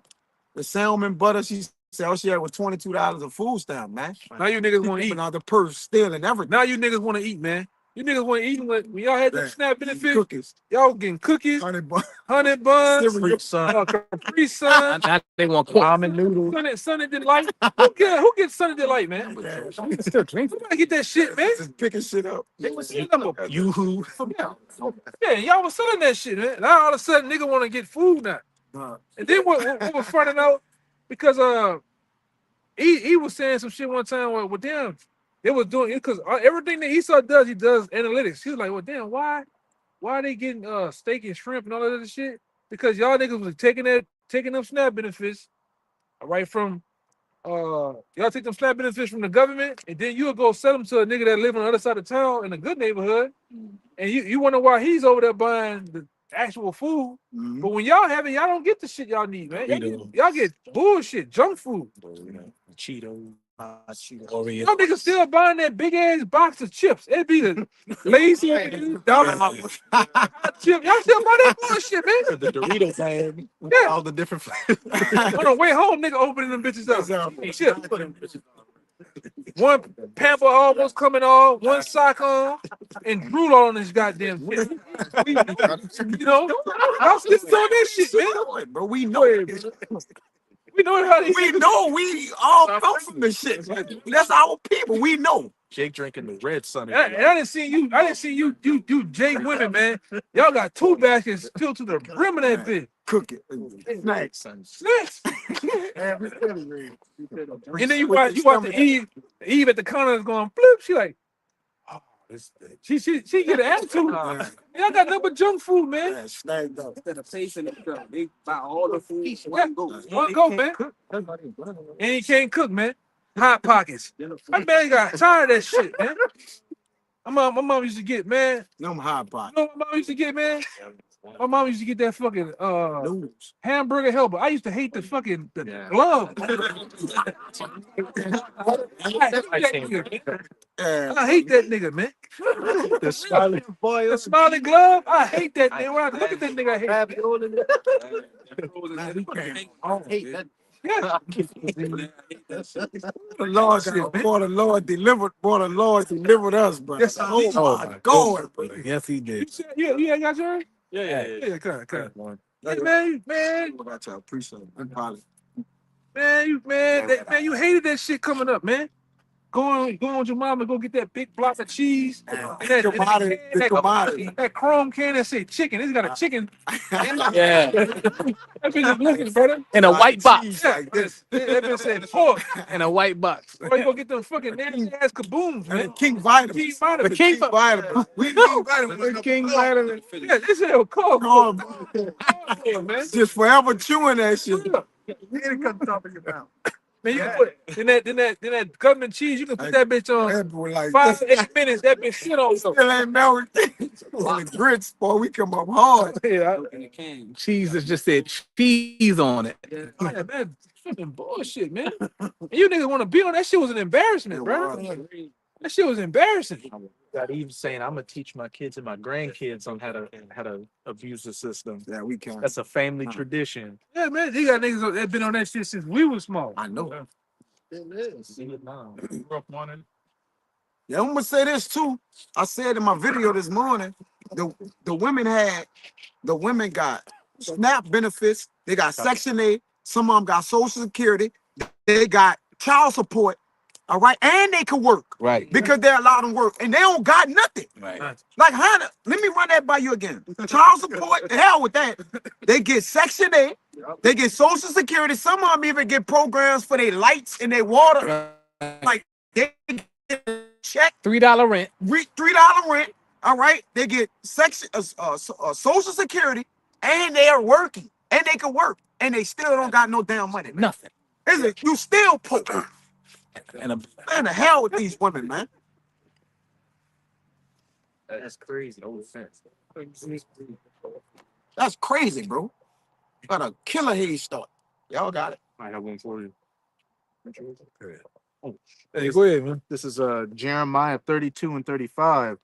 She said all she had was $22 of food stamp, man. now you niggas wanna eat. But out the purse, stealing everything. Now you niggas wanna eat, man. You niggas wanna eat when y'all had the Man, SNAP benefit. Cookies. Y'all getting cookies, Honey bun. honey buns, Cereal. Capri Sun, Now they want ramen noodles. Sunny Delight. Who gets Sunny Delight, man? Still drink. Somebody get that shit, man. Just picking shit up. They was selling them. You Yeah, y'all was selling that shit, man. Now all of a sudden, nigga want to get food now. And then what was finding out because he was saying some shit one time. Well, damn, they was doing it because everything that Esau does, he does analytics. He was like, well, damn, why are they getting steak and shrimp and all that other shit? Because y'all niggas was taking them SNAP benefits, all right, from y'all take them SNAP benefits from the government, and then you'll go sell them to a nigga that live on the other side of town in a good neighborhood, and you wonder why he's over there buying the actual food. But when y'all have it, y'all don't get the shit y'all need, man. Y'all get bullshit, junk food. Cheetos, Oreos. Y'all niggas still buying that big ass box of chips. It'd be the lazy dollar chip. Y'all still buy that bullshit, man. The Doritos bag. Yeah. All the different flavors. On the way home, nigga opening them bitches up. Shit. One pamper almost coming off, one sock on, and drool on this goddamn shit. You know, y'all still doing that shit, man. Bro, we know it. We know how they We know we all come from the shit. That's our people. We know. Jake drinking the red Sunny. And I didn't see you, Jake women, man. Y'all got 2 baskets filled to the brim of that bitch. Cook it. Snacks. Snacks. And then you watch the Eve at the counter is going flip. She like, oh, this she get an attitude. Y'all got nothing but junk food, man. Snagged up. Instead of pacing it, they buy all the food. One go, man. And he can't cook, man. Hot pockets. My man got tired of that shit, man. My mom used to get, man. Them hot pot. You know what my mom used to get, man? My mom used to get that fucking hamburger helper. I used to hate the fucking glove. I hate that nigga, man. The smiling boy. The smiling glove. I hate that nigga. When I look at that nigga, I hate that. Yeah. The Lord delivered us, bro. Yes, oh my God, bro. Yes, he did. You ain't got yours? Yeah. Come. Hey, man. I got to appreciate it. Man, you hated that shit coming up, man. Go with your mom and go get that big block of cheese. And that, that chrome can that say chicken. It's got a chicken. Yeah. That bitch is looking, brother. In a white box. Yeah, like this. That bitch said pork. In a white box. Or you go get them fucking nasty ass kabooms, man. King Vitamins. King Vitamins. The King Vitamins. We King Vitamins. King Vitamins. Yeah, this is a cold man. Just forever chewing that shit. Man, you can put then that government cheese. You can put that bitch on Like 5-8 minutes. That bitch shit on. still ain't melted. The grits, boy, we come up hard. Yeah, Cheese is just said cheese on it. yeah, man, fucking bullshit, man. And you niggas want to be on that shit was an embarrassment, bro. That shit was embarrassing. Got even saying I'm gonna teach my kids and my grandkids on how to abuse the system. Yeah, we can. That's a family tradition. Yeah, man, they got niggas that been on that shit since we was small. I know. It is. See it now. Yeah, I'm gonna say this too. I said in my video this morning, the women got SNAP benefits, they got Section 8, some of them got Social Security, they got child support, all right, and they can work. Right. Because they're allowed to work, and they don't got nothing. Right. Like Hannah, let me run that by you again. Child support, the hell with that. They get Section 8, they get Social Security, some of them even get programs for their lights and their water. Like they get a check. $3 rent. $3 rent. All right, they get Social Security, and they are working, and they can work, and they still don't got no damn money. Man. Nothing. Is it? You still poor. And a Man, the hell with these women, man. That's crazy. No offense. That's crazy, bro. Got a killer head start. Y'all got it. I have one for you. Hey, go ahead, man. This is Jeremiah 32 and 35.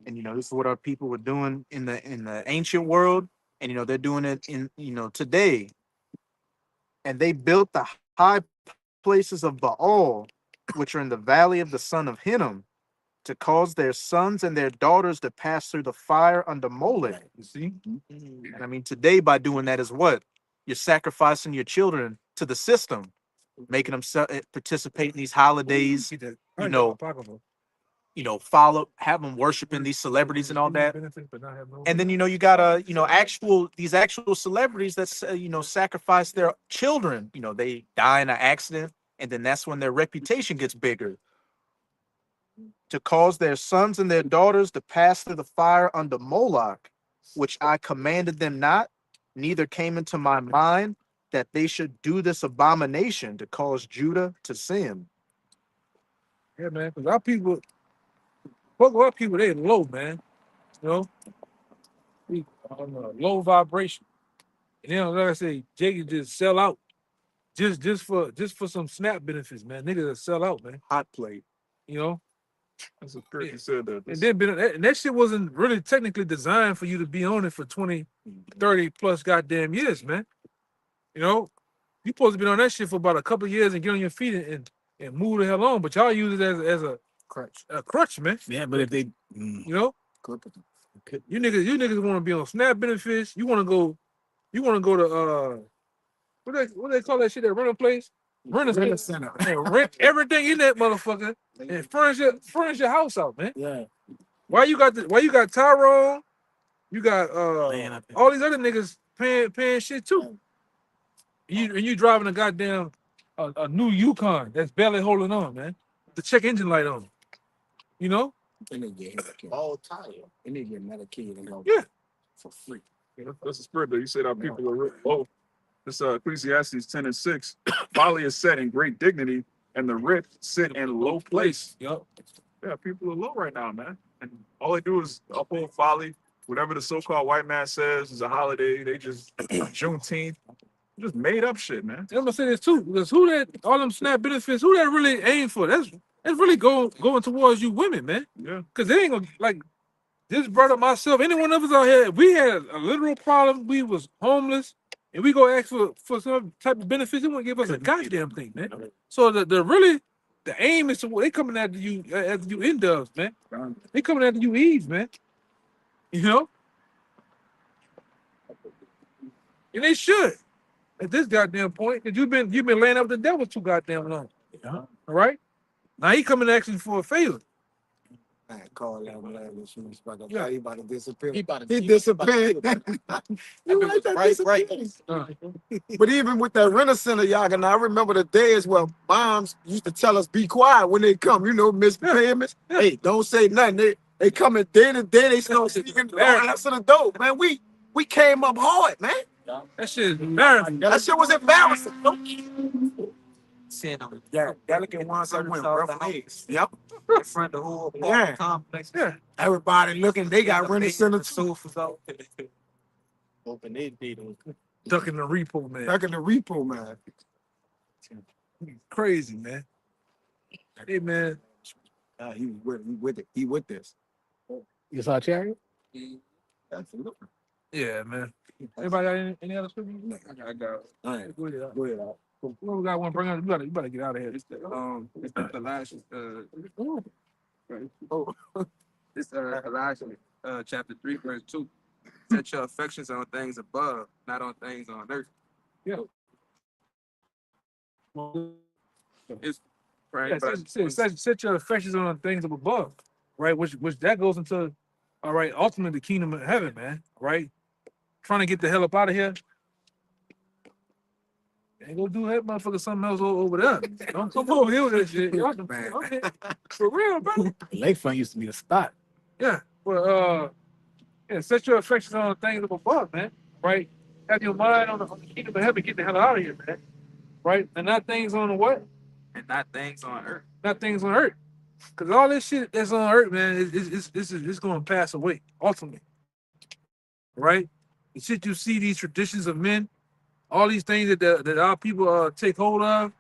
And this is what our people were doing in the ancient world, and they're doing it in today. And they built the high places of Baal, which are in the valley of the son of Hinnom, to cause their sons and their daughters to pass through the fire under Molech. You see? And I mean, today by doing that is what? You're sacrificing your children to the system, making them participate in these holidays, follow, have them worshiping these celebrities and all that. And then, you got these actual celebrities that, sacrifice their children. They die in an accident, and then that's when their reputation gets bigger. To cause their sons and their daughters to pass through the fire under Moloch, which I commanded them not, neither came into my mind that they should do this abomination to cause Judah to sin. Yeah, man, because our people, they low, man. We on low vibration. And then, like I say, Jake can just sell out, just for some SNAP benefits, man. Niggas will sell out, man. Hot plate. That's a great you said that. And that shit wasn't really technically designed for you to be on it for 20, 30 plus goddamn years, man. You supposed to be on that shit for about a couple of years and get on your feet and move the hell on. But y'all use it as a crutch, man. Yeah, but if they You niggas want to be on SNAP benefits. You want to go to what they call that shit, that rental place? Rent center. Rent everything in that motherfucker and furnish your house out, man. Yeah. Why you got Tyrone? You got all these other niggas paying shit too. You driving a goddamn a new Yukon that's barely holding on, man. The check engine light on. And they get all tired. And they get Medicaid and go for free. That's the spirit that you said our people are low. This Ecclesiastes 10 and 6. Folly is set in great dignity, and the rich sit in low place. Yup. Yeah, people are low right now, man. And all they do is uphold folly. Whatever the so-called white man says is a holiday. They just Juneteenth. Just made up shit, man. I'm gonna say this too, because all them SNAP benefits, who that really aim for? That's really going towards you women, man. Yeah. Because they ain't gonna, like, this brother, myself, any one of us out here, if we had a literal problem, we was homeless, and we go ask for some type of benefits, they won't give us a goddamn thing, man. So the aim is they coming after you in doves, man. They coming after you Eve, man. And they should at this goddamn point, because you've been laying up with the devil too goddamn long. Yeah. All right? Now he coming asking for a favor. Man, call that man. She was about to Yeah. he about to disappear. He about He to disappeared. You like that disappeared. But even with that renter center, y'all, and I remember the days where moms used to tell us be quiet when they come. You know, miss payments. Hey, don't say nothing. They coming day to day. They start speaking. Don't answer the door, man. We came up hard, man. That shit is embarrassing. That shit was embarrassing. Seeing them. Yeah, delicate ones that went rough eggs. Yep. in front of the whole Yeah. complex. Yeah. Everybody looking. They got renter center too. Sofas out. Open they did. Ducking the repo, man. Back in the repo, man. Crazy, man. Hey, man. He with it. He with this. You saw Cherry? Absolutely. Yeah, man. Anybody got any other scriptures? I got All right. Go ahead. Go ahead. Well, we got one. Bring up. You better get out of here. it's the Elijah it's Elijah chapter 3 verse 2. Set your affections on things above, not on things on earth. Yeah. It's right. Yeah, set your affections on things up above, right? Which that goes into, all right, ultimately the kingdom of heaven, man. Right? Trying to get the hell up out of here. Ain't gonna do that motherfucker something else over there. Don't come over here with that shit. Y'all can- okay. For real, bro. Lakefront used to be a spot. Yeah. Well, yeah, set your affections on things up above, man. Right? Have your mind on the kingdom of heaven, get the hell out of here, man. Right? And not things on the what? And not things on earth. Not things on earth. Because all this shit that's on earth, man, it's going to pass away, ultimately. Right? The shit you see, these traditions of men, all these things that our people take hold of,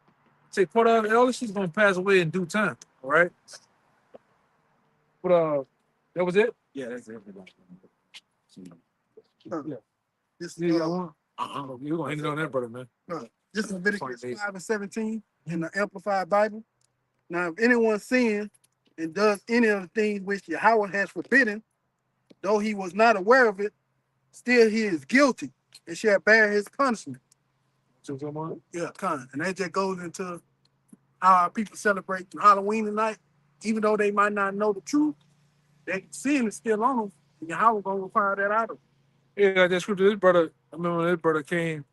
take part of, all this shit's going to pass away in due time. All right? But that was it? Yeah, that's it. Yeah. This You got one? You're going to end it on that, brother, man. This is Leviticus 5:17 in the Amplified Bible. Now, if anyone sins and does any of the things which Yahweh has forbidden, though he was not aware of it, still he is guilty and shall bear his punishment. Yeah, kind. And that just goes into how our people celebrate Halloween tonight, even though they might not know the truth. That sin is still on them, and Yahweh gonna find that out of them. Yeah, that scripture, this brother, I remember when this brother came,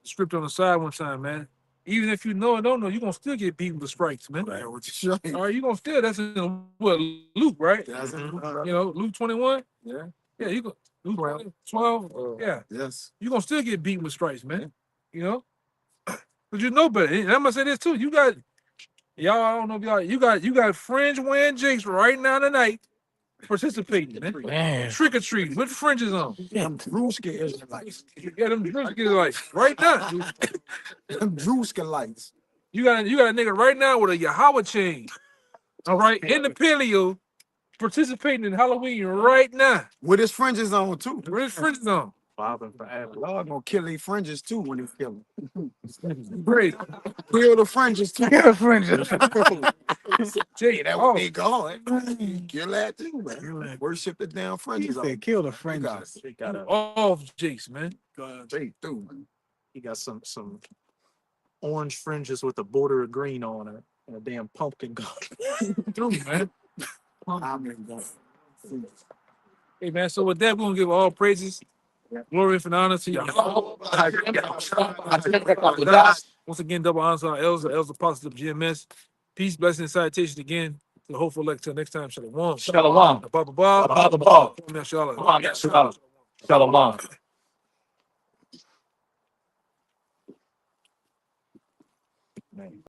script on the side one time, man. Even if you know and don't know, you're going to still get beaten with stripes, man. Right, what you saying? All right, you're going to still, that's in what, Luke, right? That's it. You know, Luke 21? Yeah. Yeah, you go, Luke 12? Yeah. Yes. You're going to still get beaten with stripes, man. You know? But you know better. And I'm going to say this too. You got, y'all, I don't know if y'all, you got fringe wearing jakes right now tonight participating, man. Man. Trick or treat with fringes on. Them Drewska Israelites. Yeah, them Drewska Israelites right now. Them Drewska lights. You got a nigga right now with a Yahweh chain. All right, in the paleo, participating in Halloween right now. With his fringes on too. With his fringes on. Bobbing forever. Lord gonna kill these fringes too when he kill them. Great. Kill the fringes too. Kill the fringes. Jay, that would be going. Kill that too, man. Worship the damn He fringes. said, kill the fringes. He got a, Off Jakes, man. Jay, too, man. he got some orange fringes with a border of green on it and a damn pumpkin garden. Dude, man. I mean, Hey, man, so with that, we're going to give all praises, glory, and honor to Yahweh. Once again, double honor to our elders, apostles of GMS. Peace, blessing, and salutation again to the hopeful elect. Till next time, shalom. Shalom. Abba, Bob. Abba, Bob. Shalom. Shalom.